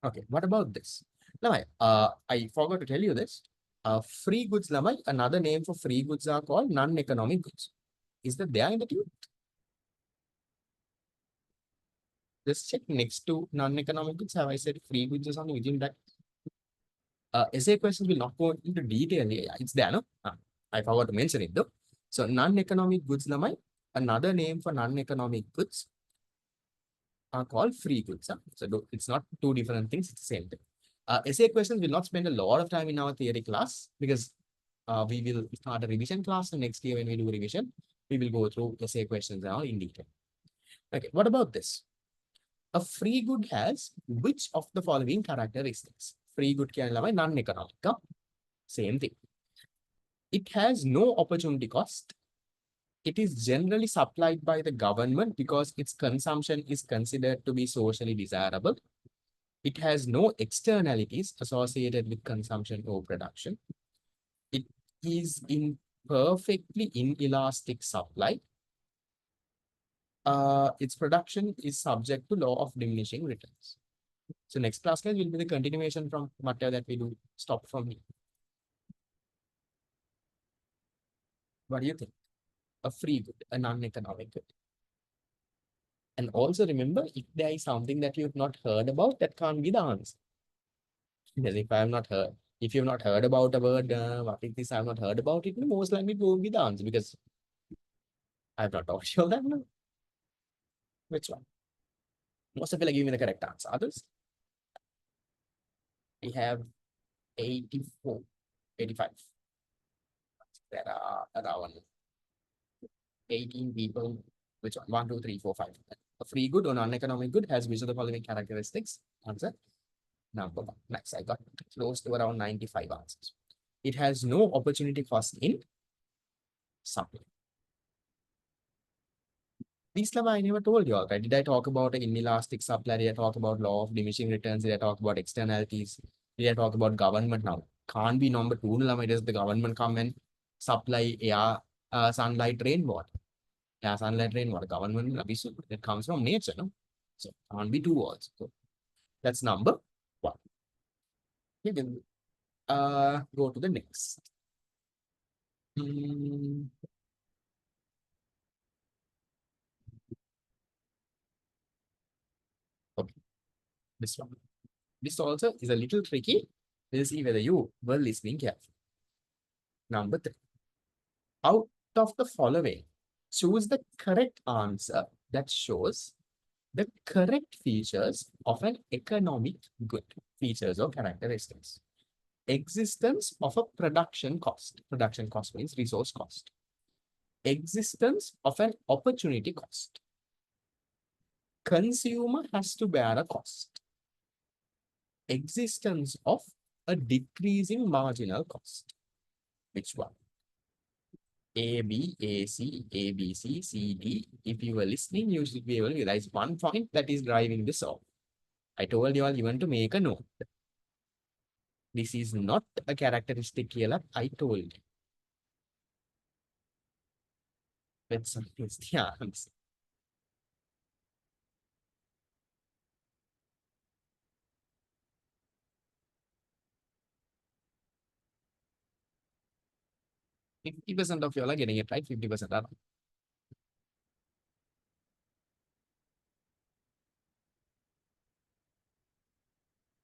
Okay, what about this? Lamai, I forgot to tell you this. Free goods, Lamai, another name for free goods are called non-economic goods. Is that there in the tube? Just check next to non-economic goods. Have I said free goods or something within that? Essay questions will not go into detail. Yeah, it's there, no? I forgot to mention it though. So non-economic goods, lamai, another name for non-economic goods are called free goods. So it's not two different things, it's the same thing. Essay questions will not spend a lot of time in our theory class because we will start a revision class, and next year when we do revision, we will go through essay questions and all in detail. Okay, what about this? A free good has which of the following characteristics? Free good can lamai non-economic. Same thing. It has no opportunity cost. It is generally supplied by the government because its consumption is considered to be socially desirable. It has no externalities associated with consumption or production. It is in perfectly inelastic supply. Its production is subject to law of diminishing returns. So next class guys will be the continuation from whatever that we do stop from here. What do you think? A free good, a non-economic good. And also remember, if there is something that you've not heard about, that can't be the answer. Because if I have not heard, if you've not heard about a word, what is this? I have not heard about it, most likely it won't be the answer because I have not taught you all that. No. Which one? Most of you are giving me the correct answer. Others? We have 84, 85. There are around 18 people. Which one? 1, 2, 3, 4, 5. A free good or non-economic good has which of the following characteristics? Answer number 1. Next, I got close to around 95 answers. It has no opportunity cost in supply. These lama I never told you all, right? Did I talk about an inelastic supply? Did I talk about law of diminishing returns? Did I talk about externalities? Did I talk about government now? Can't be number 2 lama. It is the government come and supply air, sunlight, rainwater. Yeah, sunlight, rainwater. Government, it comes from nature, no? So can't be 2 also. So that's number 1. Okay, then, go to the next. Okay, this one. This also is a little tricky. We'll see whether you were listening carefully. Number 3. Out of the following, choose the correct answer that shows the correct features of an economic good. Features or characteristics. Existence of a production cost. Production cost means resource cost. Existence of an opportunity cost. Consumer has to bear a cost. Existence of a decreasing marginal cost. Which one? A, B, A, C, A, B, C, C, D. If you were listening, you should be able to realize one point that is driving this off. I told you all even to make a note. This is not a characteristic here. I told you. Let's the answer. – 50% of you all are getting it right, 50% are wrong.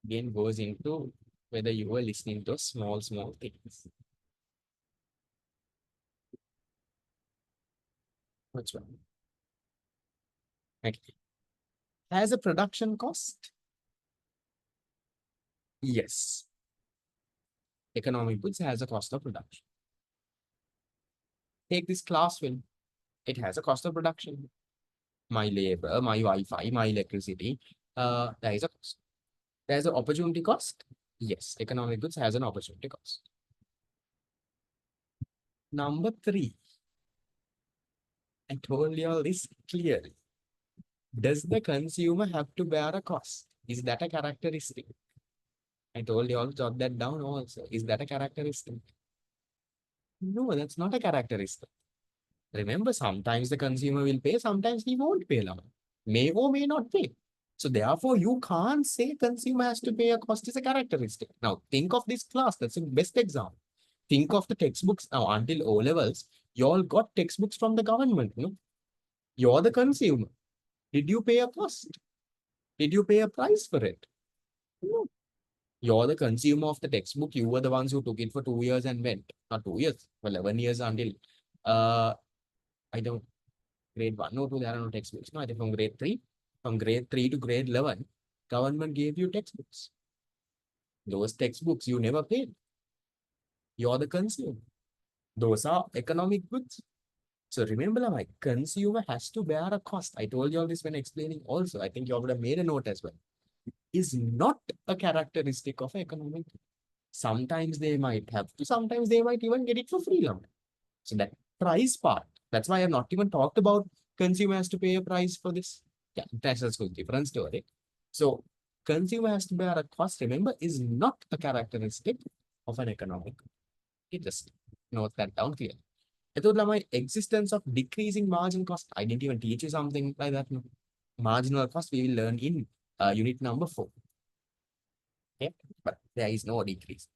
Again goes into whether you were listening to small things. Which one? Okay. Has a production cost? Yes. Economic goods has a cost of production. Take this class film. It has a cost of production. My labor, my Wi-Fi, my electricity. There is a cost. There's an opportunity cost. Yes, economic goods has an opportunity cost. Number 3. I told you all this clearly. Does the consumer have to bear a cost? Is that a characteristic? I told you all to jot that down also. Is that a characteristic? No, that's not a characteristic. Remember, sometimes the consumer will pay, sometimes he won't pay. May or may not pay. So therefore, you can't say consumer has to pay a cost is a characteristic. Now, think of this class. That's the best example. Think of the textbooks now until O levels. You all got textbooks from the government, no? You're the consumer. Did you pay a cost? Did you pay a price for it? No. You're the consumer of the textbook. You were the ones who took it for 2 years and went. Not 2 years, for 11 years until uh I don't grade 1 or 2, there are no textbooks. No, I think from grade 3. From grade 3 to grade 11, government gave you textbooks. Those textbooks you never paid. You're the consumer. Those are economic goods. So remember, my consumer has to bear a cost. I told you all this when explaining also. I think you would have made a note as well. Is not a characteristic of economic. Sometimes they might have to, sometimes they might even get it for free. So that price part, that's why I've not even talked about consumer has to pay a price for this. Yeah, that's a different story. So consumer has to bear a cost, remember, is not a characteristic of an economic. Okay, just note that down clearly. I thought my existence of decreasing margin cost. I didn't even teach you something like that. No. Marginal cost we will learn in unit number 4. Okay, but there is no decrease.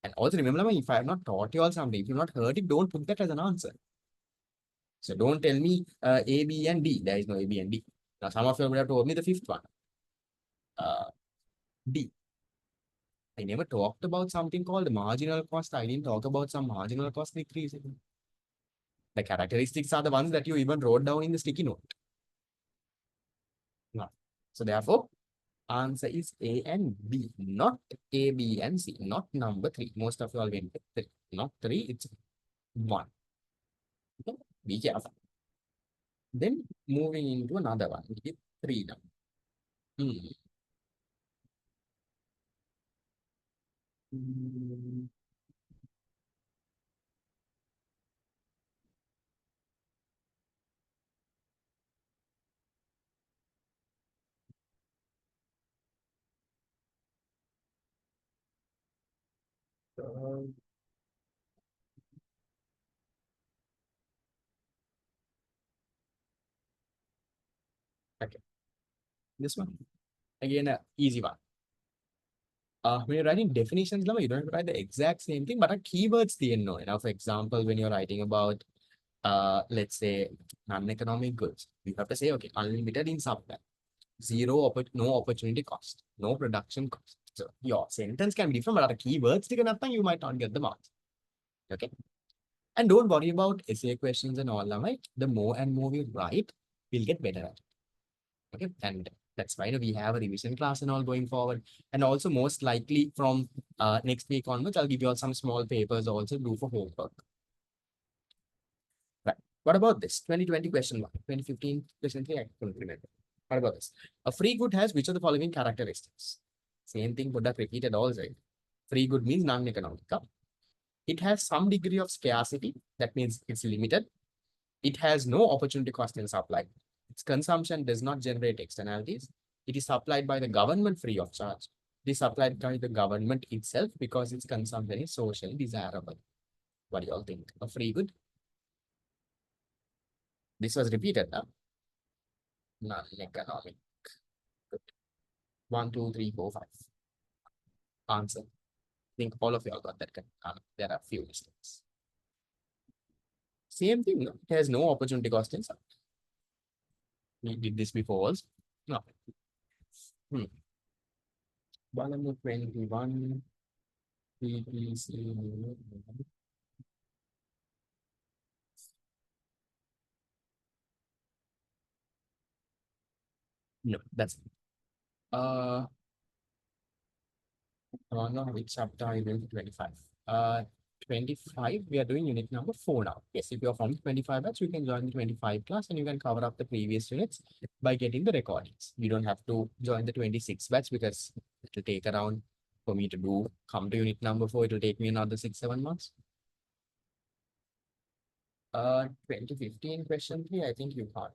And also remember, if I have not taught you all something, if you've not heard it, don't put that as an answer. So don't tell me A, B, and D. There is no A, B, and D. Now some of you would have told me the fifth one. D. I never talked about something called marginal cost. I didn't talk about some marginal cost decrease. The characteristics are the ones that you even wrote down in the sticky note. No. So therefore, answer is A and B, not A, B, and C, not number 3. Most of you all went with 3. Not 3, it's 1. Okay? Be careful. Then moving into another one, which is 3 now. Hmm. Uh, okay, this one again, easy one. When you're writing definitions, you don't have to write the exact same thing, but are keywords the no. Now, for example, when you're writing about let's say non-economic goods, you have to say okay, unlimited in supply, no opportunity cost, no production cost. So your sentence can be different, but are keywords you might not get the marks. Okay. And don't worry about essay questions and all that, right? The more and more we write, we'll get better at it. Okay. And that's why we have a revision class and all going forward. And also most likely from next week onwards, I'll give you all some small papers also do for homework. Right. What about this? 2020 question 1, 2015 question 3, I don't remember. What about this? A free good has which of the following characteristics? Same thing would have repeated also. Free good means non-economic. It has some degree of scarcity. That means it's limited. It has no opportunity cost in supply. Its consumption does not generate externalities. It is supplied by the government free of charge. It is supplied by the government itself because its consumption is socially desirable. What do you all think? A free good? This was repeated now. Non-economic. Good. 1, 2, 3, 4, 5. Answer. I think all of you all got that. There are few mistakes. Same thing. No? It has no opportunity cost in supply. We did this before also. No. 121 PPC. No, that's no, which chapter are you doing? 25. 25, we are doing unit number 4 now. Yes, if you're from 25 batch, you can join the 25 class and you can cover up the previous units by getting the recordings. You don't have to join the 26 batch because it will take around for me to come to unit number 4, it will take me another 6-7 months. 2015 question 3, I think you can't.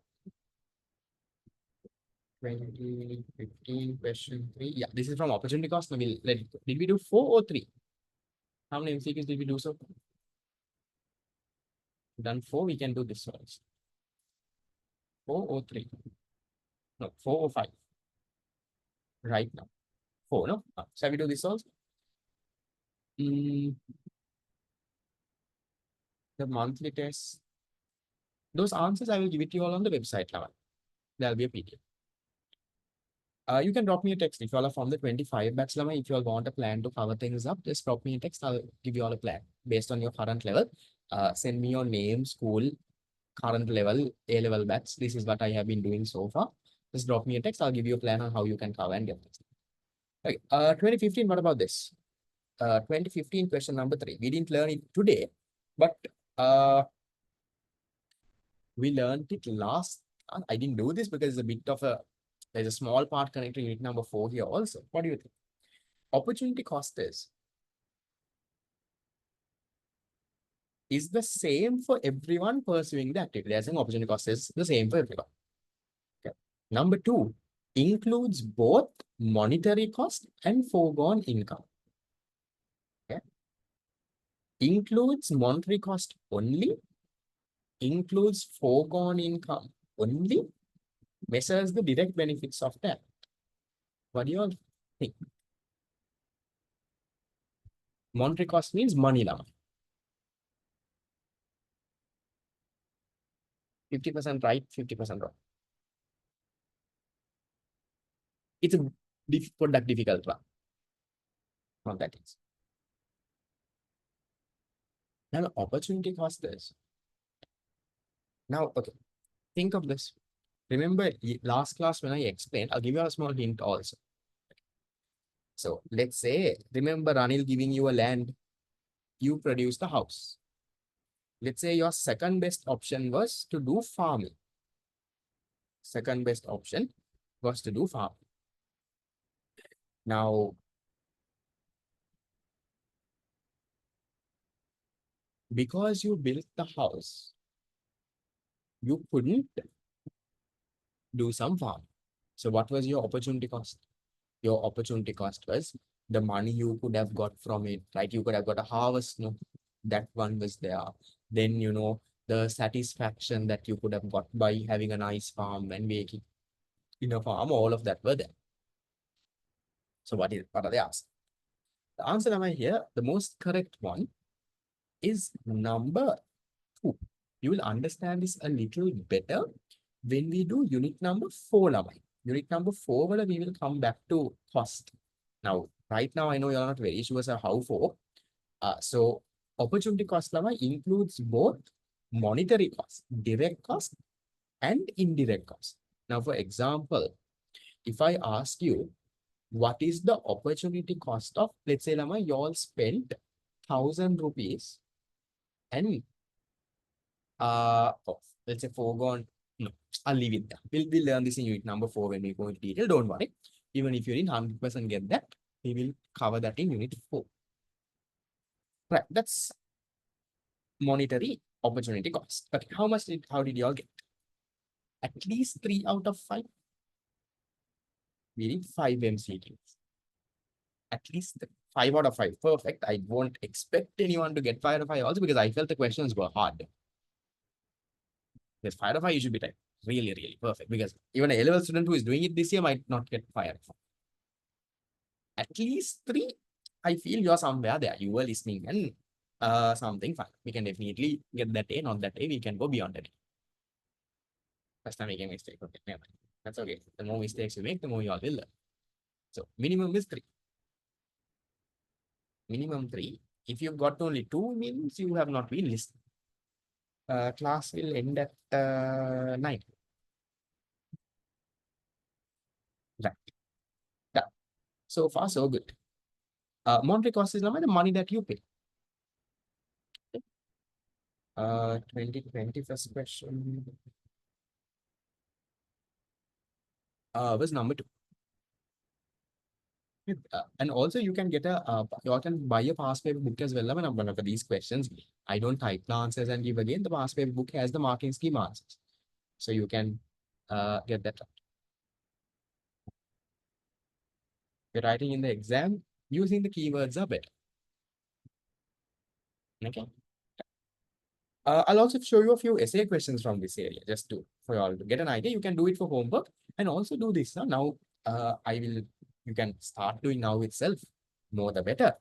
2015 question 3. Yeah, this is from opportunity cost. Now we'll let it go. Did we do 4 or 3? How many MCQs did we do so? Done 4, we can do this one. 4 or 3? No, 4 or 5. Right now. 4, no? Shall we do this also? The monthly test. Those answers I will give it to you all on the website level. There'll be a PDF. You can drop me a text if you all are from the 25 batch level. If you all want a plan to cover things up, just drop me a text. I'll give you all a plan based on your current level. Send me your name, school, current level, A-level batch. This is what I have been doing so far. Just drop me a text. I'll give you a plan on how you can cover and get this. Okay. 2015, what about this? 2015 question number 3. We didn't learn it today, but we learned it last. I didn't do this because it's a bit of a, there's a small part connected to unit number 4 here also. What do you think? Opportunity cost is the same for everyone pursuing the activity. As an opportunity cost is the same for everyone. Okay. Number 2 includes both monetary cost and foregone income. Okay. Includes monetary cost only, includes foregone income only, measures the direct benefits of that. What do you all think? Monetary cost means money now. 50% right, 50% wrong. It's a product difficult one. What that is. Now, the opportunity cost is. Now, okay, think of this. Remember last class when I explained, I'll give you a small hint also. So let's say, remember Ranil giving you a land, you produce the house. Let's say your second best option was to do farming. Second best option was to do farming. Now, because you built the house, you couldn't do some farm. So what was your opportunity cost? Your opportunity cost was the money you could have got from it, right? You could have got a harvest, no? That one was there. Then, the satisfaction that you could have got by having a nice farm and making in a farm, all of that were there. So what are they asking? The answer am I here? The most correct one is number 2. You will understand this a little better when we do unit number 4. Unit number 4, we will come back to cost. Now, right now, I know you're not very sure how for. So, opportunity cost includes both monetary cost, direct cost, and indirect cost. Now, for example, if I ask you, what is the opportunity cost of, let's say, you all spent 1,000 rupees and let's say foregone. No, I'll leave it there. We'll learn this in unit number 4 when we go into detail. Don't worry. Even if you didn't 100% get that, we will cover that in unit 4. Right, that's monetary opportunity cost. Okay, how did you all get? At least 3 out of 5. We need 5 MCQs. At least 5 out of 5. Perfect. I won't expect anyone to get 5 out of 5 also because I felt the questions were hard. There's 5 out of 5 you should be typing. Really, really perfect. Because even an A-level student who is doing it this year might not get 5 out of 5. At least 3, I feel you're somewhere there. You were listening and something fine. We can definitely get that A, not that A. We can go beyond that. First time making a mistake. Okay, never mind. That's okay. The more mistakes you make, the more you all will learn. So minimum is 3. Minimum 3. If you've got only 2, means you have not been listening. Class will end at 9. Right. Yeah. So far, so good. Monetary cost is the money that you pay. 2020 first question. Was number 2. And also you can get you can buy a past paper book as well. One of these questions, I don't type the answers and give again. The past paper book has the marking scheme answers. So you can get that. You're writing in the exam, using the keywords are better. Okay. I'll also show you a few essay questions from this area, just for you all to get an idea. You can do it for homework and also do this. Now, you can start doing now itself. More the better.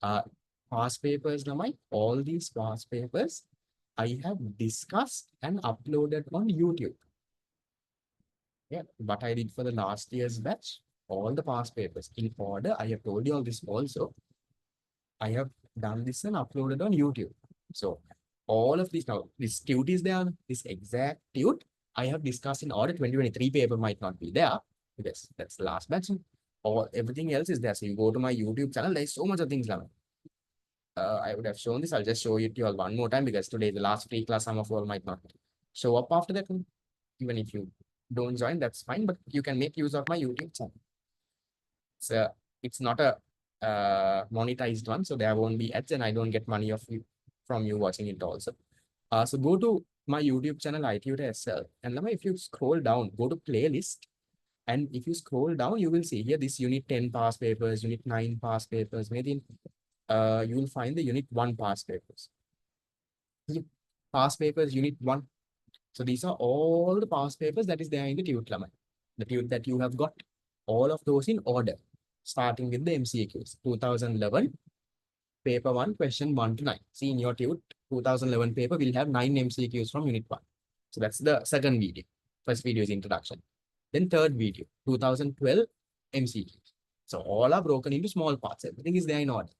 Past papers, all these past papers, I have discussed and uploaded on YouTube. Yeah, what I did for the last year's batch, all the past papers in order. I have told you all this also. I have done this and uploaded on YouTube. So all of these now, this tute is there, this exact tute I have discussed in order. 2023 paper might not be there because that's the last batch. Or everything else is there. So you go to my YouTube channel, there's so much of things now. I would have shown this. I'll just show it to you all one more time because today is the last free class. Some of you all might not show up after that. Even if you don't join, that's fine. But you can make use of my YouTube channel. So it's not a monetized one, so there won't be ads, and I don't get money of you from you watching it also. So go to my YouTube channel, ITutor and now if you scroll down, go to playlist, and if you scroll down, you will see here this unit 10 past papers, unit 9 past papers, maybe you will find the unit 1 past papers. Past papers, unit 1. So these are all the past papers that is there in the tute lemma. The tute that you have got, all of those in order, starting with the MCQs. 2011, paper 1, question 1 to 9. See, in your tute, 2011 paper will have 9 MCQs from unit 1. So that's the second video. First video is introduction. Then third video, 2012 MCQs. So all are broken into small parts. Everything is there in order.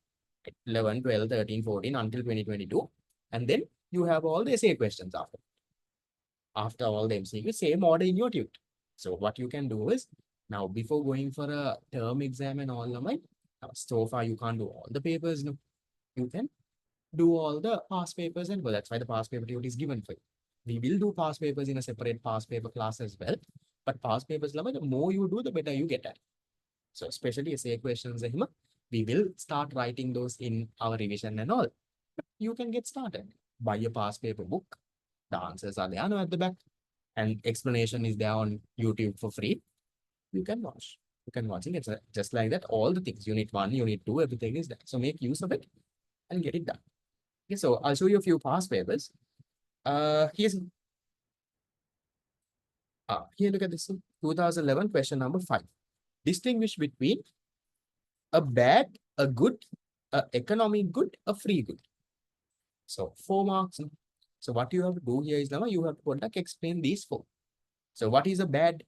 11, 12, 13, 14 until 2022. And then you have all the essay questions after. After all the MCQs, same order in your tute. So what you can do is, now before going for a term exam and all, so far you can't do all the papers. No, you can do all the past papers, and well, that's why the past paper tute is given for you. We will do past papers in a separate past paper class as well. But past papers, the more you do, the better you get at. So especially essay questions, we will start writing those in our revision and all. You can get started. Buy a past paper book. The answers are there at the back, and explanation is there on YouTube for free. You can watch. You can watch it. It's just like that. All the things, unit 1, unit 2, everything is there. So make use of it and get it done. Okay, so I'll show you a few past papers. Here, look at this. 2011 question number 5. Distinguish between a bad, a good, a economic good, a free good. So 4 marks. So what you have to do here is now you have to explain these 4. So what is a bad?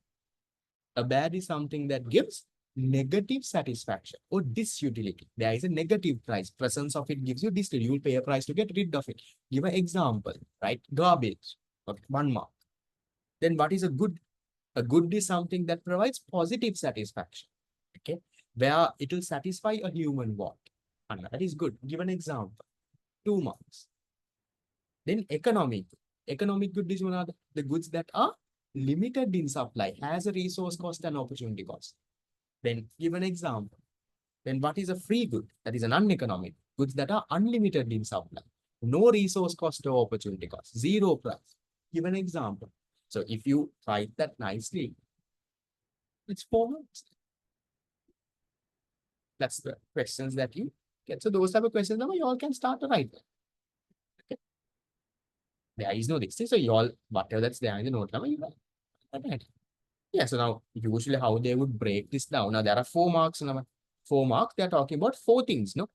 A bad is something that gives negative satisfaction or disutility. There is a negative price. Presence of it gives you this. You will pay a price to get rid of it. Give an example, right? Garbage. Okay, 1 mark. Then what is a good? A good is something that provides positive satisfaction. Okay, where it will satisfy a human want. And that is good. Give an example. 2 marks. Then economic. Economic good is one of the goods that are limited in supply, has a resource cost and opportunity cost. Then give an example. Then what is a free good? That is an uneconomic. Goods that are unlimited in supply. No resource cost or opportunity cost. Zero price. Give an example. So if you write that nicely, it's 4 marks. That's the questions that you get. So those type of questions, now you all can start to write them. Okay. There is no this. So you all, whatever that's there in the note, now you write. Yeah, so now usually how they would break this down. Now there are 4 marks. Now 4 marks, they're talking about 4 things, no?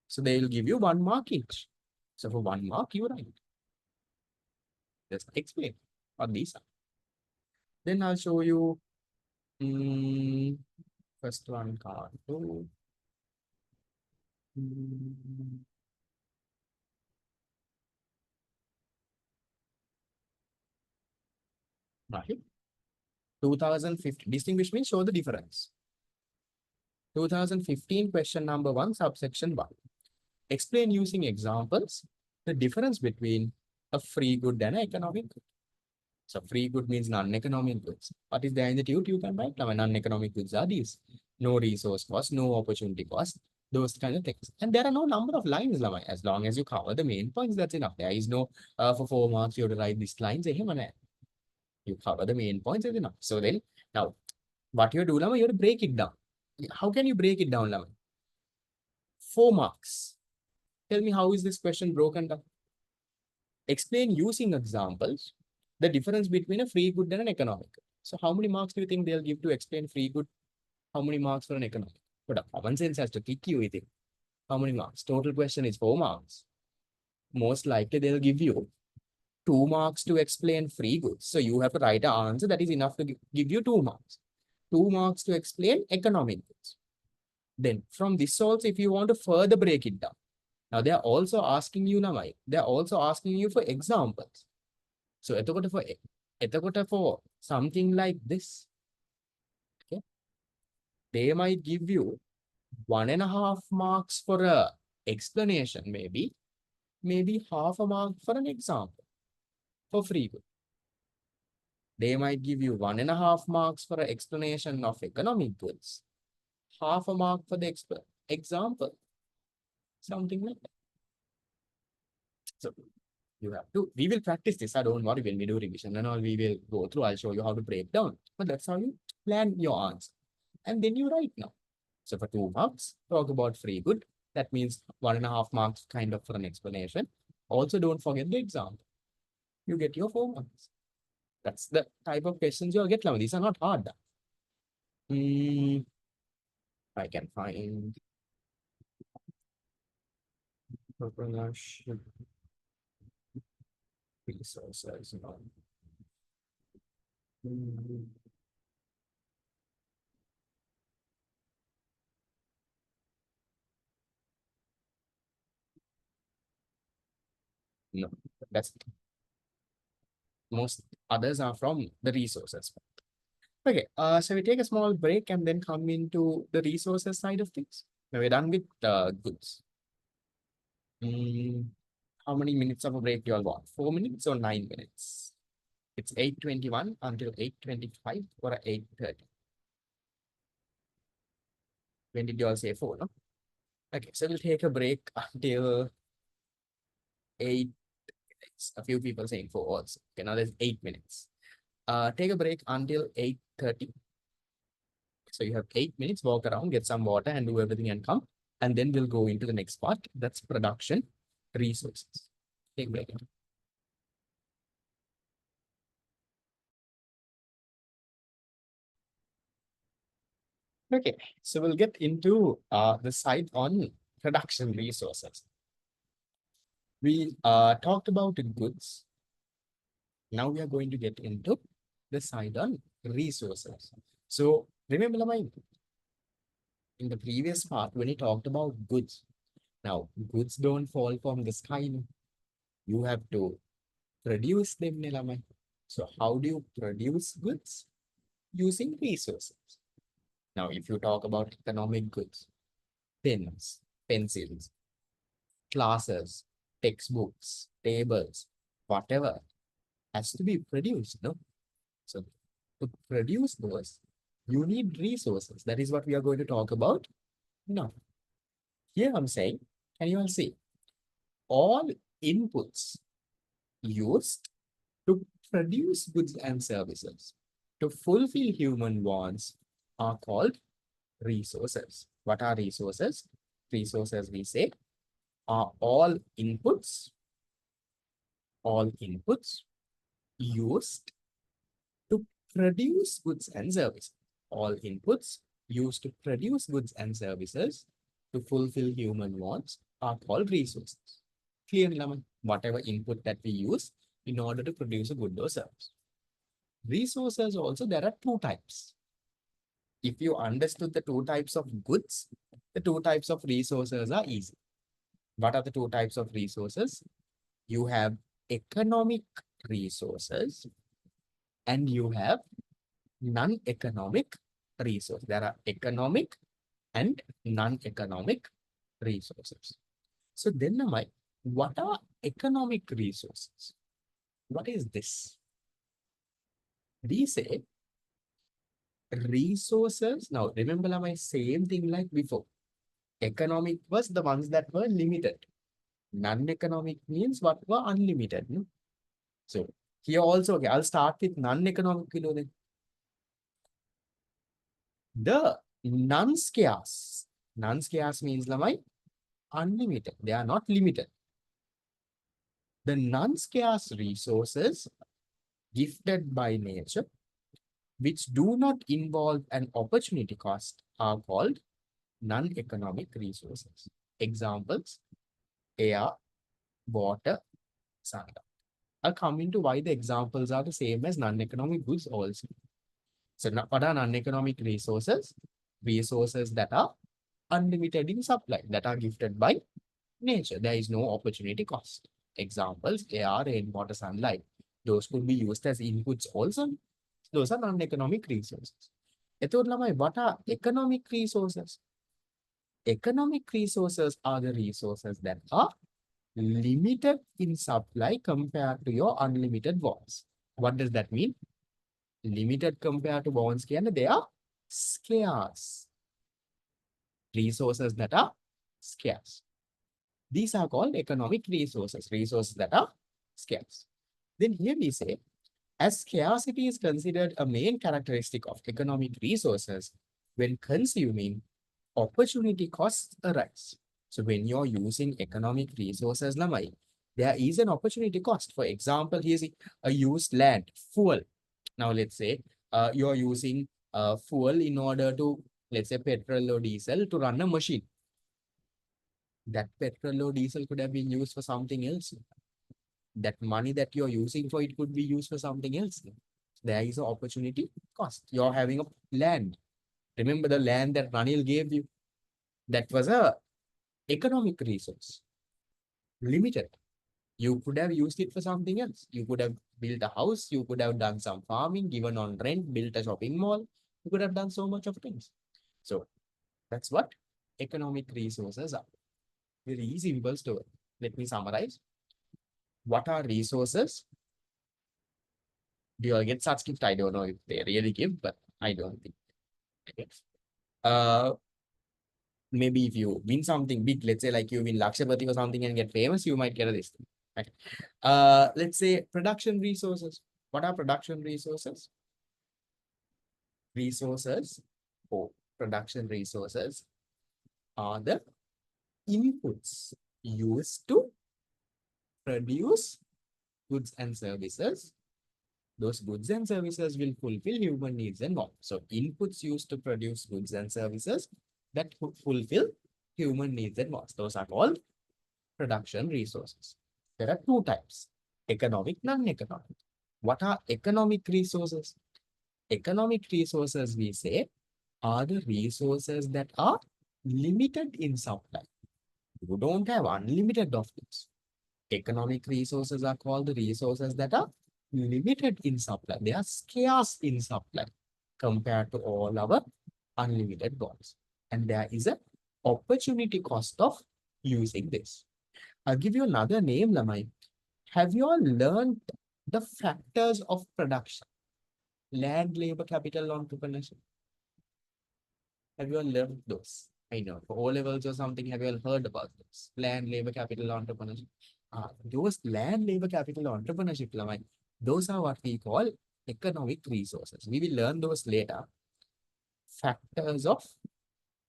So they will give you 1 mark each. So for 1 mark, you write. Just explain what these are. Then I'll show you first one card. Right. 2015. Distinguish means show the difference. 2015 question number 1, subsection 1. Explain using examples the difference between a free good and an economic good. So free good means non-economic goods. What is there in the tute? You can write. Now, non-economic goods are these. No resource cost, no opportunity cost, those kind of things. And there are no number of lines, as long as you cover the main points, that's enough. There is no, for 4 marks, you have to write these lines. You cover the main points, that's enough. So then, now, what you do, you have to break it down. How can you break it down, 4 marks. Tell me, how is this question broken down? Explain using examples the difference between a free good and an economic good. So how many marks do you think they'll give to explain free good? How many marks for an economic? But common sense has to kick you with it. How many marks? Total question is 4 marks. most likely they'll give you 2 marks to explain free goods. So you have to write an answer that is enough to give you 2 marks. 2 marks to explain economic goods. Then from this also, if you want to further break it down, now they are also asking you now, they are also asking you for examples. So for something like this, okay, they might give you 1.5 marks for a explanation, maybe half a mark for an example for free good. They might give you 1.5 marks for an explanation of economic goods, half a mark for the example, something like that. So you have to, we will practice this. I don't worry, when we do revision and all, we will go through. I'll show you how to break down. But that's how you plan your answer. And then you write now. So for 2 marks, talk about free good. That means 1.5 marks kind of for an explanation. Also, don't forget the example. You get your 4 marks. That's the type of questions you'll get now. These are not hard. I can find resources. No, that's most others are from the resources. Okay, so we take a small break and then come into the resources side of things. Now we're done with goods. How many minutes of a break you all want? 4 minutes or 9 minutes? It's 8:21 until 8:25 or 8:30. When did you all say 4, no? Okay, so we'll take a break until 8. A few people saying 4 also. Okay, now there's 8 minutes. Take a break until 8:30. So you have 8 minutes, walk around, get some water and do everything and come. And then we'll go into the next part. That's production resources. Take a break. Okay, so we'll get into the side on production resources. We talked about goods. Now we are going to get into the side on resources. So remember, in the previous part, when we talked about goods, now goods don't fall from the sky. You have to produce them. So how do you produce goods? Using resources. Now, if you talk about economic goods, pens, pencils, classes, textbooks, tables, whatever has to be produced, no? So to produce those, you need resources. That is what we are going to talk about now. Here I'm saying, can you all see? All inputs used to produce goods and services to fulfill human wants are called resources. What are resources? Resources, we say, are all inputs used to produce goods and services. All inputs used to produce goods and services to fulfill human wants are called resources. Clear, whatever input that we use in order to produce a good or service. Resources also, there are 2 types. If you understood the 2 types of goods, the 2 types of resources are easy. What are the 2 types of resources? You have economic resources and you have non-economic resources. There are economic and non-economic resources. So then, what are economic resources? What is this? We say resources. Now, remember, same thing like before. Economic was the ones that were limited. Non-economic means what were unlimited. No? So here also, okay, I'll start with non-economic. The non-scarce. Non-scarce means unlimited. They are not limited. The non-scarce resources gifted by nature, which do not involve an opportunity cost, are called non-economic resources. Examples: air, water, sunlight. I'll come into why the examples are the same as non-economic goods also. So what are non-economic resources? Resources that are unlimited in supply, that are gifted by nature. There is no opportunity cost. Examples, air, rain, water, sunlight. Those could be used as inputs also. Those are non-economic resources. එතකොට ළමයි, what are economic resources? Economic resources are the resources that are limited in supply compared to your unlimited wants. What does that mean? Limited compared to wants, they are scarce. Resources that are scarce. These are called economic resources, resources that are scarce. Then here we say, as scarcity is considered a main characteristic of economic resources, when consuming, opportunity costs arise. So when you're using economic resources, there is an opportunity cost. For example, here's a used land, fuel. Now let's say you're using fuel in order to, let's say, petrol or diesel to run a machine. That petrol or diesel could have been used for something else. That money that you're using for it could be used for something else. There is an opportunity cost. You're having a land. Remember the land that Ranil gave you? That was a economic resource, limited. You could have used it for something else. You could have built a house. You could have done some farming, given on rent, built a shopping mall. You could have done so much of things. So that's what economic resources are. Very simple story. Let me summarize. What are resources? Do you all get such gift? I don't know if they really give, but I don't think. Okay. Maybe if you win something big, let's say like you win Lakshapati or something and get famous, you might get this thing. Right? Let's say production resources. What are production resources? Resources or production resources are the inputs used to produce goods and services. Those goods and services will fulfill human needs and wants. So inputs used to produce goods and services that fulfill human needs and wants. Those are called production resources. There are two types, economic, non-economic. What are economic resources? Economic resources, we say, are the resources that are limited in supply. You don't have unlimited of things. Economic resources are called the resources that are limited in supply. They are scarce in supply compared to all our unlimited goals. And there is an opportunity cost of using this. I'll give you another name, Lamai. Have you all learned the factors of production? Land, labor, capital, entrepreneurship. Have you all learned those? I know, for O levels or something, have you all heard about this? Land, labor, capital, entrepreneurship. Those land, labor, capital, entrepreneurship, Lamai, those are what we call economic resources. We will learn those later. Factors of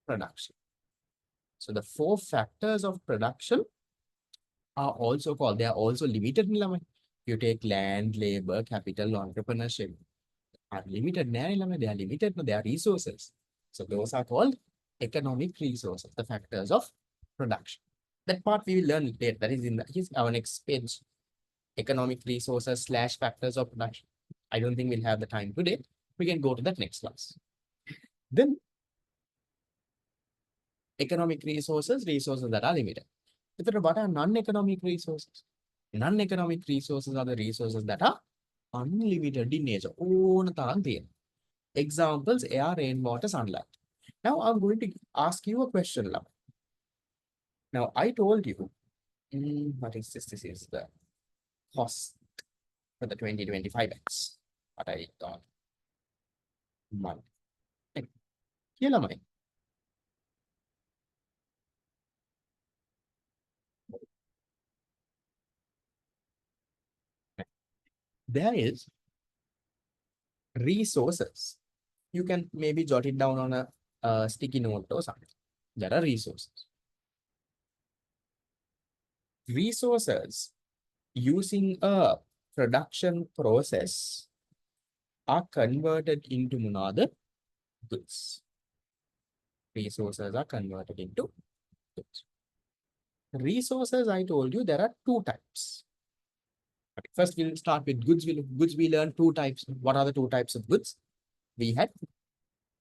production. So the four factors of production are also called, they are also limited. You take land, labor, capital, entrepreneurship. Are limited. They are limited, they are resources. So those are called economic resources, the factors of production. That part we will learn later. That is our next page. Economic resources / factors of production. I don't think we'll have the time today. We can go to that next class. Then economic resources, resources that are limited. What are non-economic resources? Non-economic resources are the resources that are unlimited in nature. Examples, air, rain, water, sunlight. Now I'm going to ask you a question, love. Now I told you, what is this? This is the cost for the 2025 X. What I thought. Month. Here am I. There is resources. You can maybe jot it down on a sticky note or something. There are resources. Resources using a production process are converted into another goods. Resources are converted into goods. Resources, I told you there are two types. Okay, first, we'll start with goods. We learn two types. What are the two types of goods? We had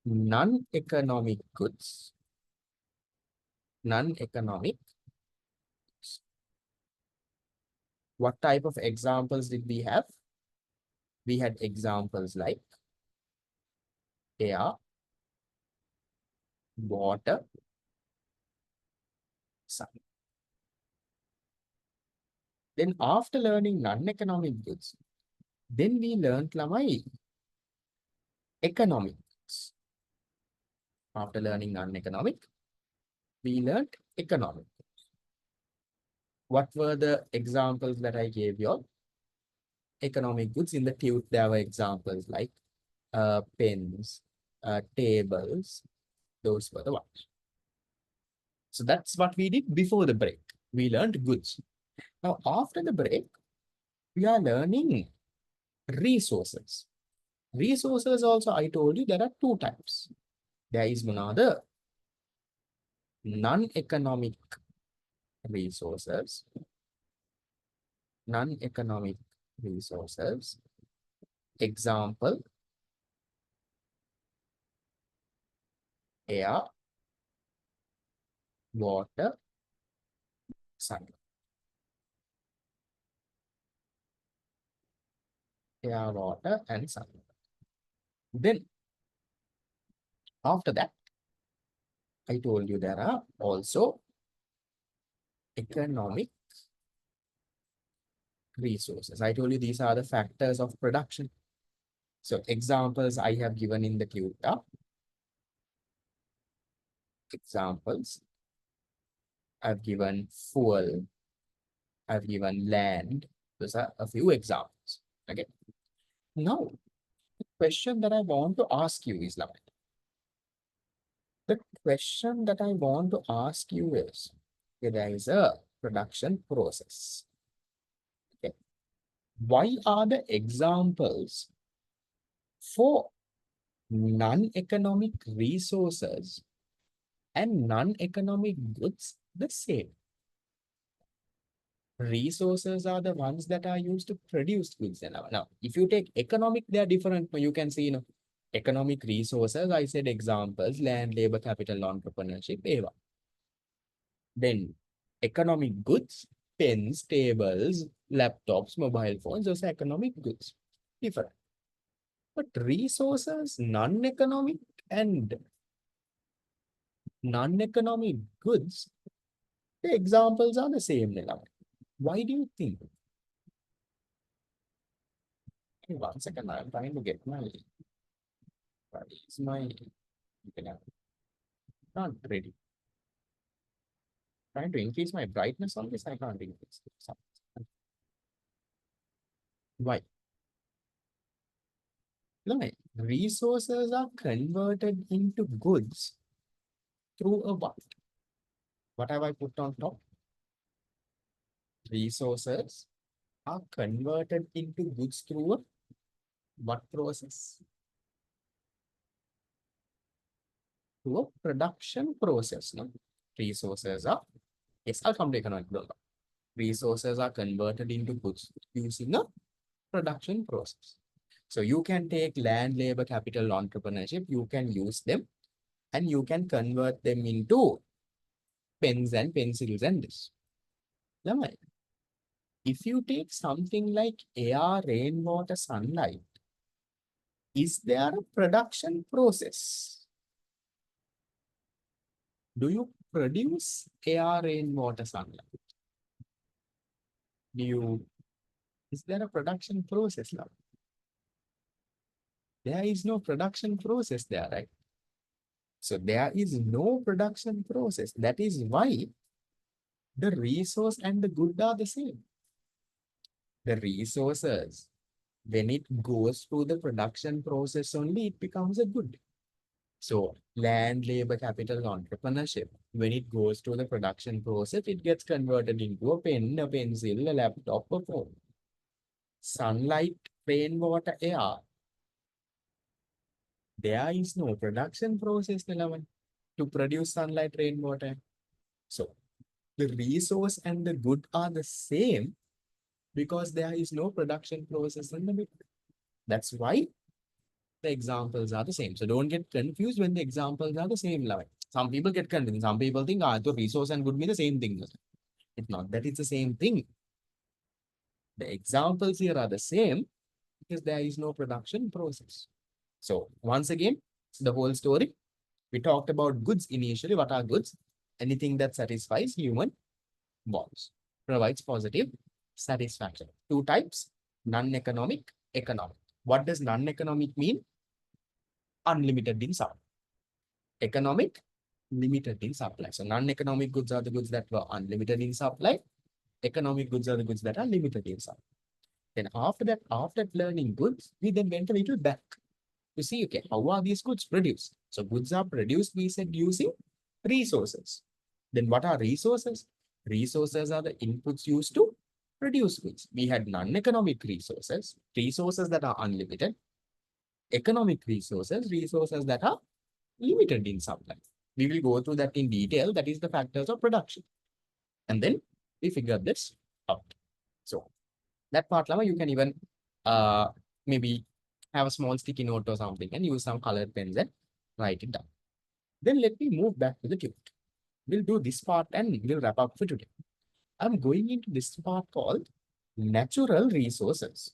non-economic goods, non-economic. What type of examples did we have? We had examples like air, water, sun. Then after learning non-economic goods, then we learned lamai economic goods. After learning non-economic, we learned economic. What were the examples that I gave you? Economic goods in the tute, there were examples like pens, tables, those were the ones. So that's what we did before the break. We learned goods. Now, after the break, we are learning resources. Resources also, I told you, there are two types. There is another non-economic resources, non-economic resources. Example, air, water, sun. Air, water, and sun. Then, after that, I told you there are also economic resources. I told you these are the factors of production. So examples I have given in the tutor. Examples. I've given fuel. I've given land. Those are a few examples. Okay. Now, the question that I want to ask you is, Lamit. The question that I want to ask you is, okay, there is a production process. Okay. Why are the examples for non-economic resources and non-economic goods the same? Resources are the ones that are used to produce goods. Now, if you take economic, they are different. You can see, economic resources, I said examples, land, labor, capital, entrepreneurship, eva. Then economic goods, pens, tables, laptops, mobile phones, those are economic goods. Different. But resources, non-economic and non-economic goods, the examples are the same. Why do you think? Hey, 1 second, I'm trying to get my, what is my, not ready. Trying to increase my brightness on this, I can't increase it. Why? No, resources are converted into goods through a what? What have I put on top? Resources are converted into goods through a what process? Through a production process. No? Resources are, yes, I'll come to economic development. Resources are converted into goods using a production process. So you can take land, labor, capital, entrepreneurship, you can use them and you can convert them into pens and pencils and this. Now, if you take something like air, rainwater, sunlight, is there a production process? Do you produce air, rainwater, sunlight? Is there a production process now? There is no production process there, right? So there is no production process. That is why the resource and the good are the same. The resources, when it goes through the production process only, it becomes a good. So land, labor, capital, entrepreneurship, when it goes through the production process, it gets converted into a pen, a pencil, a laptop, a phone. Sunlight, rainwater, air. There is no production process to produce sunlight, rainwater. So The resource and the good are the same because there is no production process in the middle. That's why the examples are the same. So don't get confused when the examples are the same level. Some people get confused. Some people think, the resource and good mean the same thing. It's not that it's the same thing. The examples here are the same because there is no production process. So once again, the whole story. We talked about goods initially. What are goods? Anything that satisfies human wants, provides positive satisfaction. Two types, non-economic, economic. What does non-economic mean? Unlimited in supply. Economic, limited in supply. So non-economic goods are the goods that were unlimited in supply. Economic goods are the goods that are limited in supply. Then after that, after learning goods, we then went a little back to see, okay, how are these goods produced? So goods are produced, we said, using resources. Then what are resources? Resources are the inputs used to produce goods. We had non-economic resources, resources that are unlimited, economic resources, resources that are limited in supply. We will go through that in detail. That is the factors of production. And then we figure this out. So that part, Lama, you can even maybe have a small sticky note or something and use some colored pens and write it down. Then let me move back to the tune. We'll do this part and we'll wrap up for today. I'm going into this part called natural resources.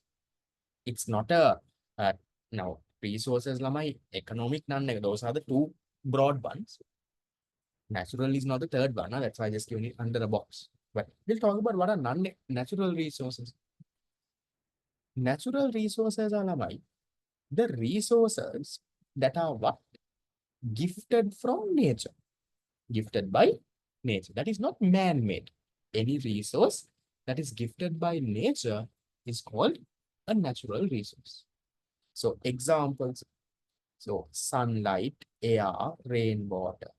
It's not now resources, Lama, economic, none. Those are the two broad ones. Natural is not the third one. That's why I just given it under a box. But we'll talk about what are non-natural resources. Natural resources are like the resources that are what? Gifted from nature. Gifted by nature. That is not man-made. Any resource that is gifted by nature is called a natural resource. So examples. So sunlight, air, rainwater,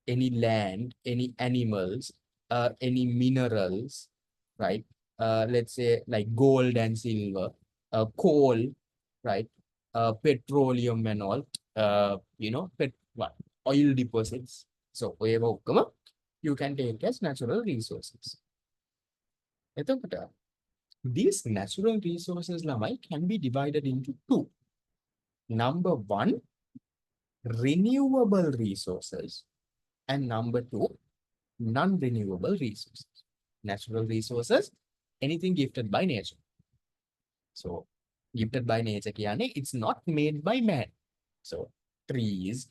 any land, any animals, any minerals, right? Let's say like gold and silver, coal, right? Petroleum and all, what? Oil deposits. So, you can take as natural resources. These natural resources can be divided into two. Number one, renewable resources, and number two, non-renewable resources. Natural resources, anything gifted by nature. So, gifted by nature, it's not made by man. So, trees,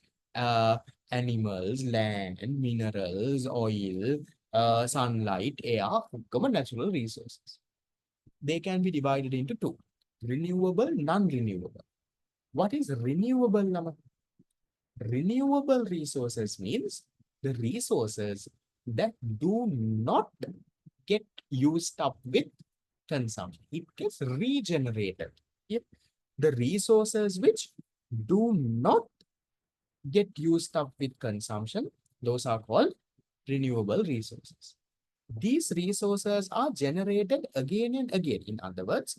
animals, land, minerals, oil, sunlight, air, common natural resources. They can be divided into two, renewable, non-renewable. What is renewable? Renewable resources means the resources that do not get used up with consumption. It gets regenerated. Yep. The resources which do not get used up with consumption, those are called renewable resources. These resources are generated again and again. In other words,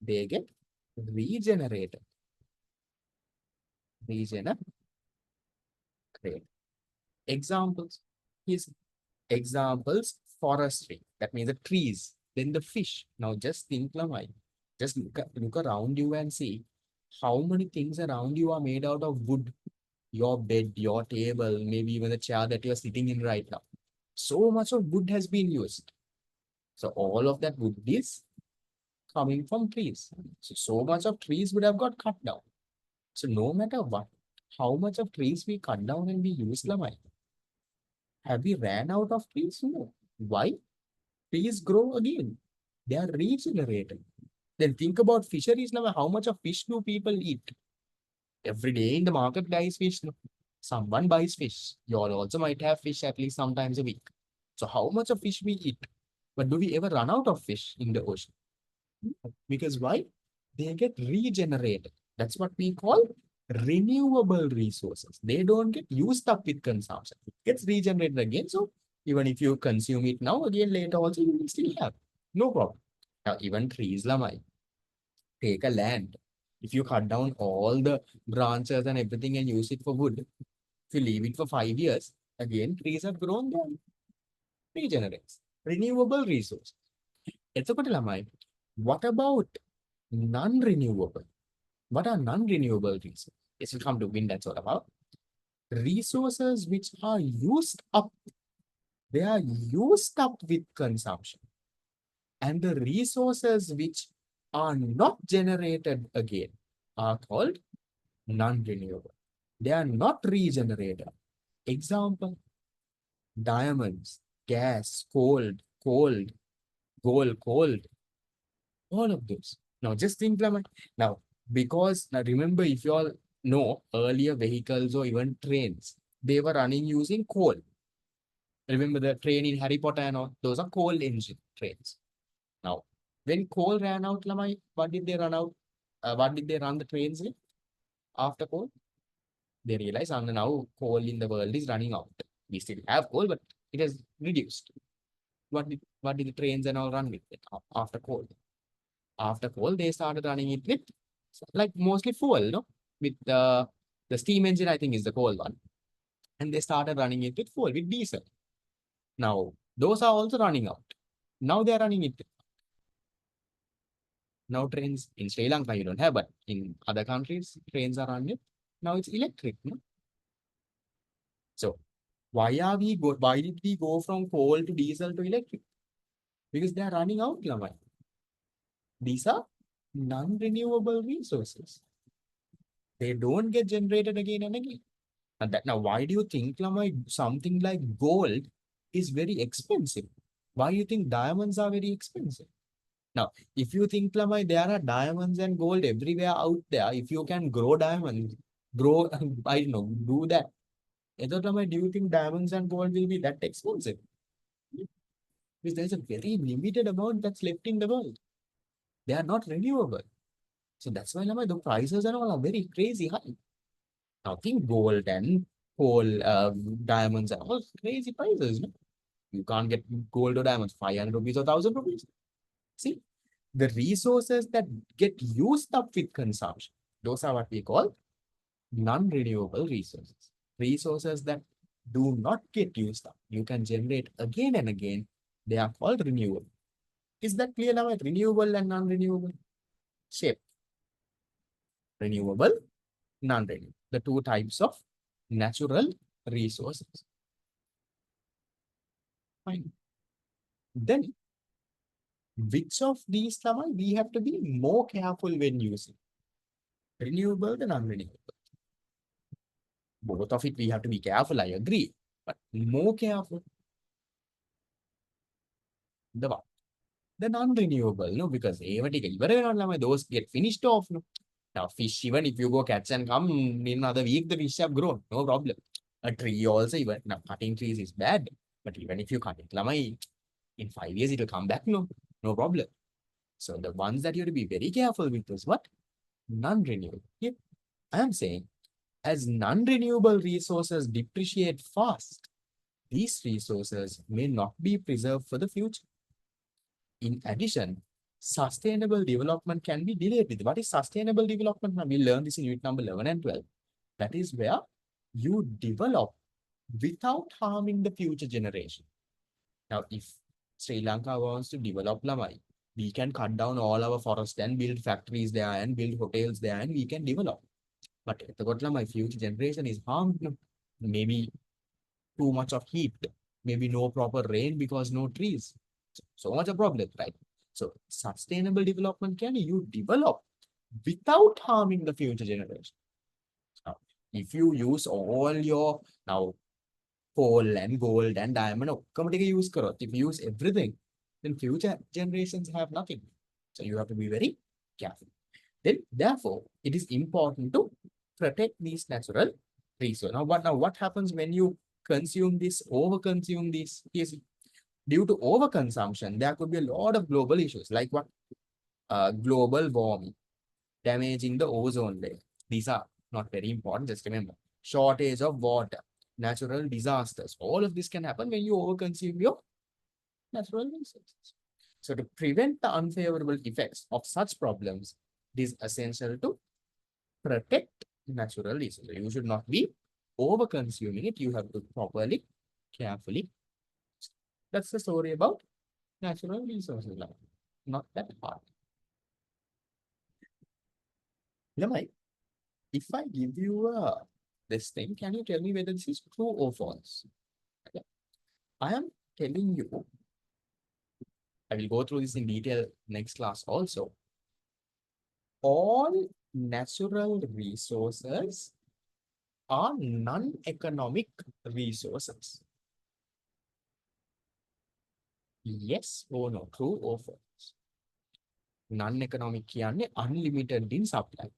they get regenerated. Regenerate. Examples is examples forestry. That means the trees. Then the fish. Now just think, Lamai. Just look around you and see how many things around you are made out of wood. Your bed, your table, maybe even the chair that you're sitting in right now. So much of wood has been used. So all of that wood is coming from trees. So much of trees would have got cut down. So no matter what, how much of trees we cut down and we use, Lamai, have we ran out of trees? No. Why? Trees grow again. They are regenerated. Then think about fisheries now. How much of fish do people eat? Every day in the market there is fish. No? Someone buys fish. You all also might have fish at least sometimes a week. So how much of fish we eat? But do we ever run out of fish in the ocean? No. Because why? They get regenerated. That's what we call renewable resources. They don't get used up with consumption. It gets regenerated again. So even if you consume it now, again later also you will still have. No problem. Now even trees, Lamai, take a land. If you cut down all the branches and everything and use it for wood, if you leave it for 5 years, again trees have grown there. regenerates. Renewable resource. එතකොට ළමයි, what about non-renewable? What are non-renewable resources? Yes, we come to wind and solar power. Resources which are used up, they are used up with consumption. And the resources which are not generated again are called non-renewable. They are not regenerated. Example, diamonds, gas, cold, gold, all of those. Now just implement. Now, because now remember, if you all know earlier vehicles or even trains, they were running using coal. Remember the train in Harry Potter and all, those are coal engine trains. Now, when coal ran out, Lamai, what did they run out? What did they run the trains with after coal? They realized now coal in the world is running out. We still have coal, but it has reduced. What did the trains and all run with it after coal? After coal, they started running it with like mostly fuel, no? With the steam engine, I think is the coal one. And they started running it with fuel, with diesel. Now, those are also running out. Now they are running it. Now trains in Sri Lanka, you don't have, but in other countries, trains are running. Now it's electric, no? So why did we go from coal to diesel to electric? Because they are running out, Lamai. These are non-renewable resources. They don't get generated again and again. And now, why do you think, Lamai, something like gold is very expensive? Why do you think diamonds are very expensive? Now, if you think, Lamai, there are diamonds and gold everywhere out there, if you can grow diamonds, grow, I don't know, do that. Lamai, do you think diamonds and gold will be that expensive? Because there's a very limited amount that's left in the world. They are not renewable. So that's why Lamai, the prices and all are very crazy high. Now think gold and coal, diamonds and all crazy prices. No? You can't get gold or diamonds 500 rupees or 1000 rupees. See, the resources that get used up with consumption, those are what we call non-renewable resources. Resources that do not get used up. You can generate again and again. They are called renewable. Is that clear now? Renewable and non-renewable? Shape. Renewable, non-renewable. The two types of natural resources. Fine. Then, which of these we have to be more careful when using? Renewable and non-renewable. Both of it we have to be careful, I agree. But more careful. The what? The non-renewable, no, because those get finished off. No? Now, fish, even if you go catch and come in another week, the fish have grown, no problem. A tree also, even now cutting trees is bad. But even if you cut it, in 5 years it will come back, no problem. So the ones that you have to be very careful with is what? Non-renewable. Yeah. I am saying, as non-renewable resources depreciate fast, these resources may not be preserved for the future. In addition, sustainable development can be delayed with. What is sustainable development? Now, we learned this in unit number 11 and 12. That is where you develop without harming the future generation. Now, if Sri Lanka wants to develop Lamai, we can cut down all our forest and build factories there and build hotels there and we can develop. But my future generation is harmed. Maybe too much of heat, maybe no proper rain because no trees. So much a problem, right? So sustainable development can you develop without harming the future generation. Now, if you use all your now coal and gold and diamond, use if you use everything, then future generations have nothing. So you have to be very careful. Then, therefore, it is important to protect these natural resources. Now what happens when you consume this, overconsume this? Yes, due to overconsumption, there could be a lot of global issues like what? Global warming, damaging the ozone layer. These are not very important, just remember. Shortage of water, natural disasters. All of this can happen when you overconsume your natural resources. So to prevent the unfavorable effects of such problems, it is essential to protect natural resources. You should not be over consuming it. You have to properly, carefully. That's the story about natural resources. Not that hard. Lamai, if I give you this thing, can you tell me whether this is true or false? Okay. I am telling you, I will go through this in detail next class also. All natural resources are non-economic resources. Yes or no, true or false? Non-economic කියන්නේ unlimited in supply.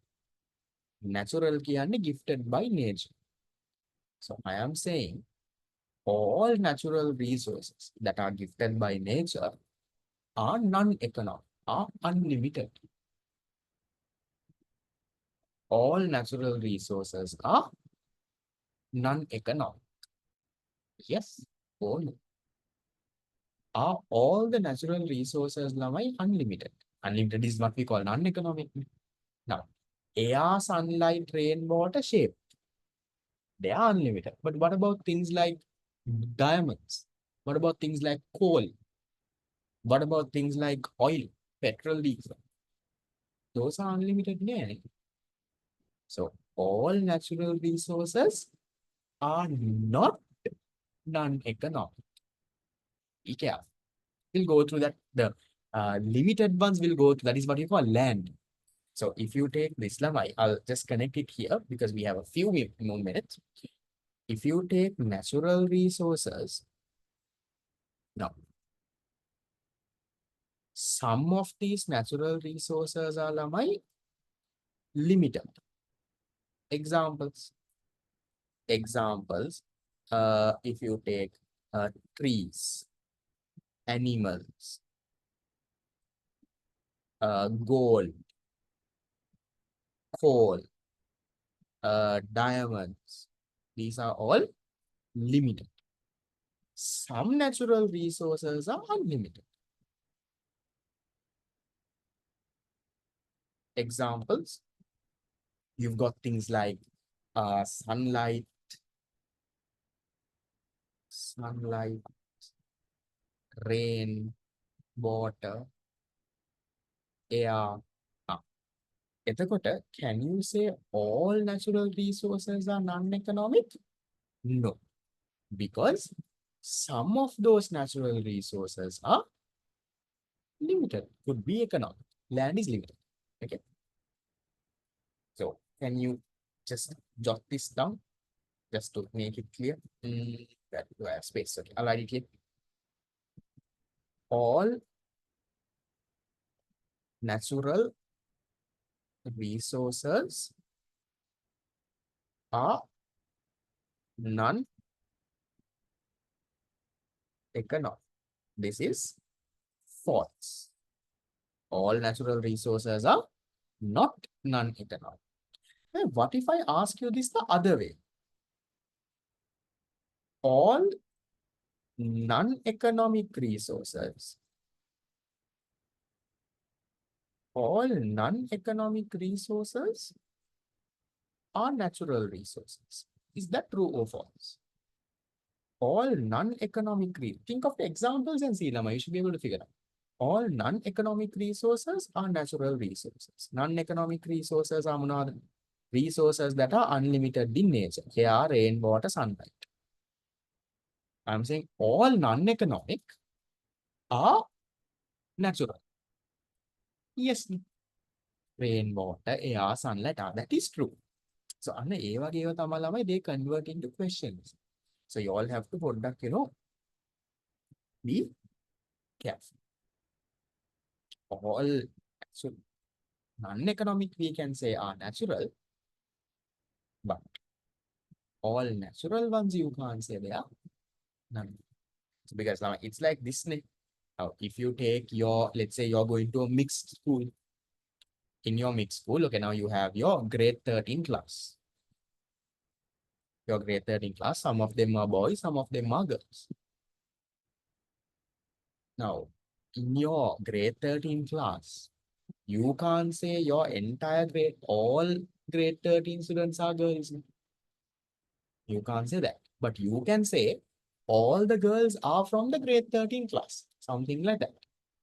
Natural කියන්නේ gifted by nature. So I am saying all natural resources that are gifted by nature are non-economic, are unlimited. All natural resources are non-economic. Yes or no? Are all the natural resources unlimited? Unlimited is what we call non-economic. Now, air, sunlight, rain, water, shape, they are unlimited. But what about things like diamonds? What about things like coal? What about things like oil, petrol, diesel? Those are unlimited. Yeah. So all natural resources are not non-economic. Yeah. We'll go through that. The limited ones will go to, that is what you call land. So if you take this lamai, I'll just connect it here because we have a few more minutes. If you take natural resources, now some of these natural resources are lamai limited. Examples. Examples. If you take trees, animals, gold, coal, diamonds, these are all limited. Some natural resources are unlimited. Examples, you've got things like sunlight, rain, water, air. Can you say all natural resources are non-economic? No, because some of those natural resources are limited, could be economic. Land is limited. Okay. So can you just jot this down just to make it clear? That you have space. Okay, I'll write it here. All natural resources are non-economic. This is false. All natural resources are not non-economic. What if I ask you this the other way? All non-economic resources, all non-economic resources are natural resources. Is that true or false? All non-economic, think of the examples and see, Lama, you should be able to figure out. All non-economic resources are natural resources. Non-economic resources are resources that are unlimited in nature. Air, rain, water, sunlight. I'm saying all non-economic are natural. Yes, rain, water, air, sunlight, that is true. So, they convert into questions. So, you all have to conduct, be careful. All so non-economic we can say are natural, but all natural ones you can't say they are none. So because now it's like this. Now, if you take your, let's say you're going to a mixed school. In your mixed school, okay, now you have your grade 13 class. Your grade 13 class, some of them are boys, some of them are girls. Now, in your grade 13 class, you can't say your entire grade, all grade 13 students are girls. You can't say that. But you can say all the girls are from the grade 13 class, something like that.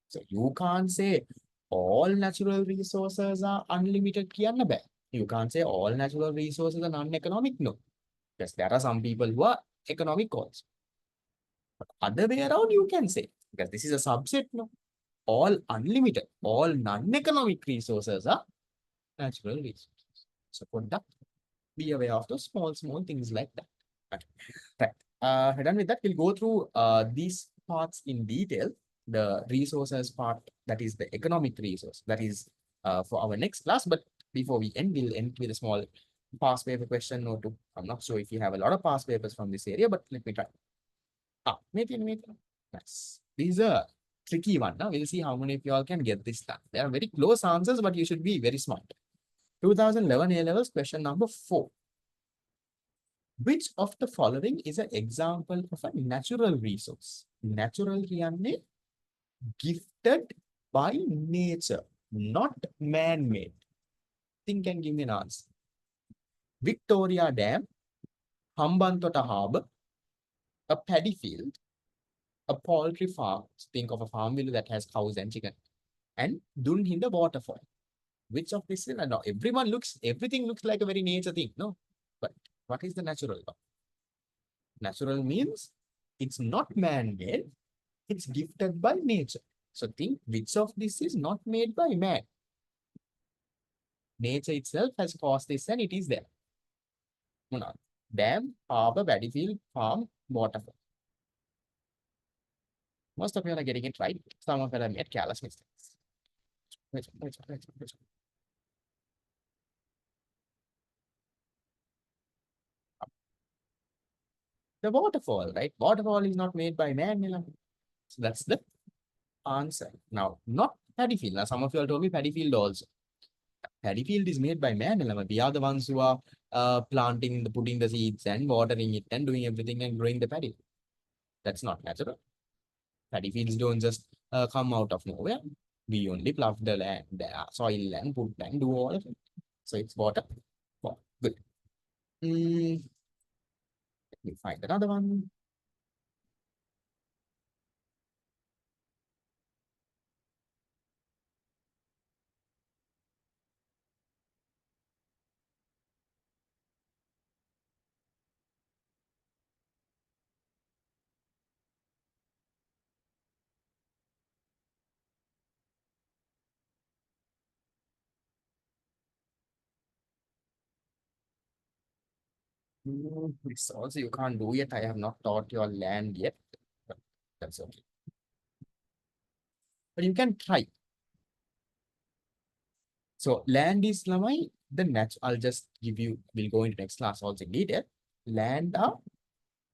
So you can't say all natural resources are unlimited. කියන්න බෑ. You can't say all natural resources are non-economic. No. Yes, there are some people who are economic also. But other way around, you can say, because this is a subset, no. All unlimited, all non-economic resources are natural resources. So put that, be aware of those small things like that. Okay. Right. Done with that, we'll go through these parts in detail. The resources part, that is the economic resource, that is for our next class. But before we end, we'll end with a small past paper question or two. I'm not sure if you have a lot of past papers from this area, but let me try. Maybe. Nice. These are tricky one. Now we'll see how many of you all can get this done. They are very close answers, but you should be very smart. 2011 A-levels question number 4. Which of the following is an example of a natural resource? Natural කියන්නේ gifted by nature, not man-made. Think and give me an answer. Victoria Dam, Hambantota Harbour, a paddy field, a poultry farm. Think of a farm that has cows and chicken, and Dunhinda waterfall. Which of this is no? Everything looks like a very nature thing, no? But what is the natural one? Natural means it's not man-made, it's gifted by nature. So think which of this is not made by man. Nature itself has caused this and it is there. Dam, harbor, battlefield, farm, waterfall. Most of you are getting it right. Some of you have made careless mistakes. Which one? The waterfall, right? Waterfall is not made by man. So that's the answer. Now, not paddy field. Now, some of you all told me paddy field also. Paddy field is made by man. We are the ones who are planting, putting the seeds and watering it and doing everything and growing the paddy. That's not natural. Paddy fields don't just come out of nowhere. We only plough the land, the soil and put and do all of it. So it's water. Oh, good. Let me find another one. It's also you can't do yet. I have not taught your land yet, but that's okay. But you can try. So land is the natural. I'll just give you. We'll go into next class also in detail. Land are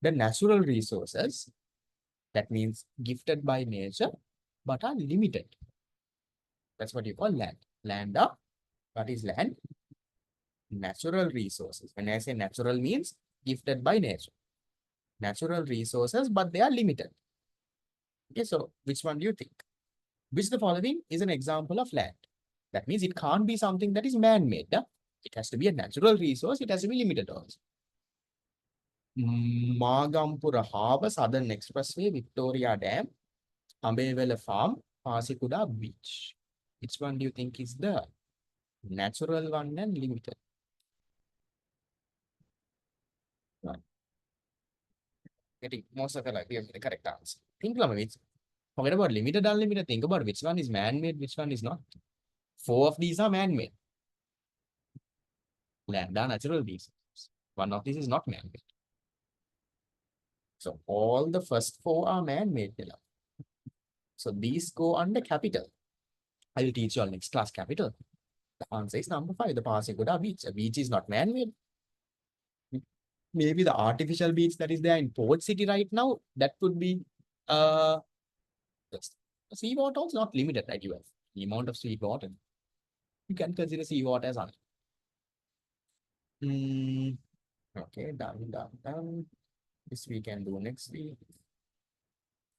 the natural resources. That means gifted by nature, but are limited. That's what you call land. Land are what is land? Natural resources. When I say natural means gifted by nature. Natural resources, but they are limited. Okay, so which one do you think? Which the following is an example of land? That means it can't be something that is man-made. It has to be a natural resource. It has to be limited also. Magampura Harbour, Southern Expressway, Victoria Dam, Ambewala Farm, Pasikuda Beach. Which one do you think is the natural one and limited? Right. Getting most of the correct answer. Think about it. Forget about limited, unlimited. Think about which one is man-made, which one is not. 4 of these are man-made. Land are natural resources. One of these is not man-made. So all the first 4 are man-made. So these go under capital. I will teach you all next class capital. The answer is number 5, the Pasiguda beach. A beach is not man-made. Maybe the artificial beach that is there in Port City right now, that could be just seawater is not limited, right? You have the amount of sweet water. You can consider seawater as unlimited. Okay, done. This we can do next week.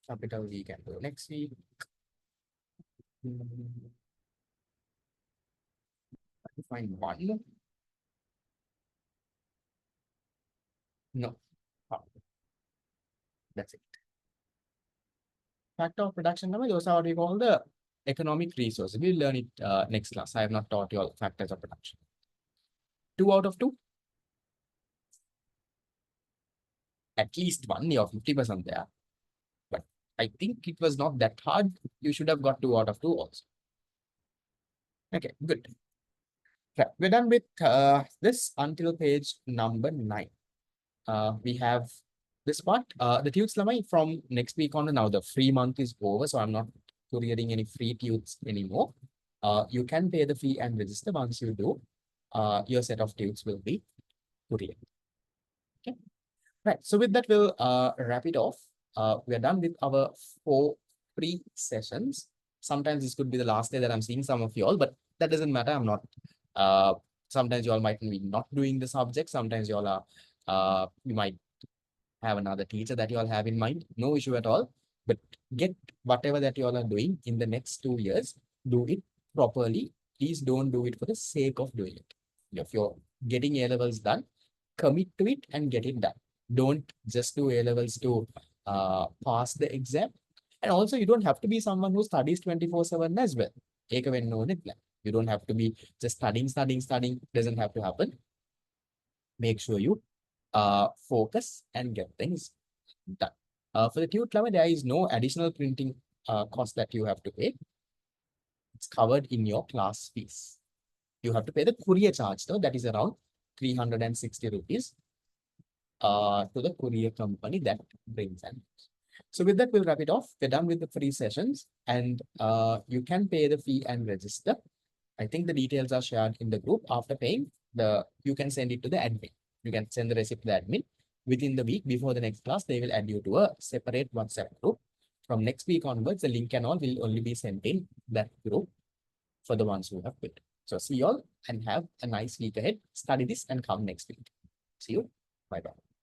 Capital we can do next week. Find one. No. That's it. Factor of production number, those are what we call the economic resources. We'll learn it next class. I have not taught you all factors of production. 2 out of 2. At least one, you're 50% there. But I think it was not that hard. You should have got 2 out of 2 also. Okay, good. Okay, we're done with this until page number 9. We have this part. The tudes lamai from next week on now, the free month is over, so I'm not couriering any free tudes anymore. You can pay the fee and register. Once you do, your set of tudes will be couriered. Okay. Right. So with that, we'll wrap it off. We are done with our 4 free sessions. Sometimes this could be the last day that I'm seeing some of you all, but that doesn't matter. I'm not. Sometimes you all might be not doing the subject. Sometimes you all are. You might have another teacher that you all have in mind. No issue at all. But get whatever that you all are doing in the next 2 years. Do it properly. Please don't do it for the sake of doing it. If you're getting A levels done, commit to it and get it done. Don't just do A levels to pass the exam. And also, you don't have to be someone who studies 24/7 as well. Take away no net plan. You don't have to be just studying. Doesn't have to happen. Make sure you focus and get things done. For the tude level, there is no additional printing cost that you have to pay. It's covered in your class fees. You have to pay the courier charge though, that is around 360 rupees to the courier company that brings in. So with that, we'll wrap it off. We're done with the free sessions and you can pay the fee and register. I think the details are shared in the group. After paying, you can send it to the admin. You can send the receipt to the admin. Within the week before the next class, they will add you to a separate WhatsApp group. From next week onwards, the link and all will only be sent in that group for the ones who have quit. So see you all and have a nice week ahead. Study this and come next week. See you. Bye-bye.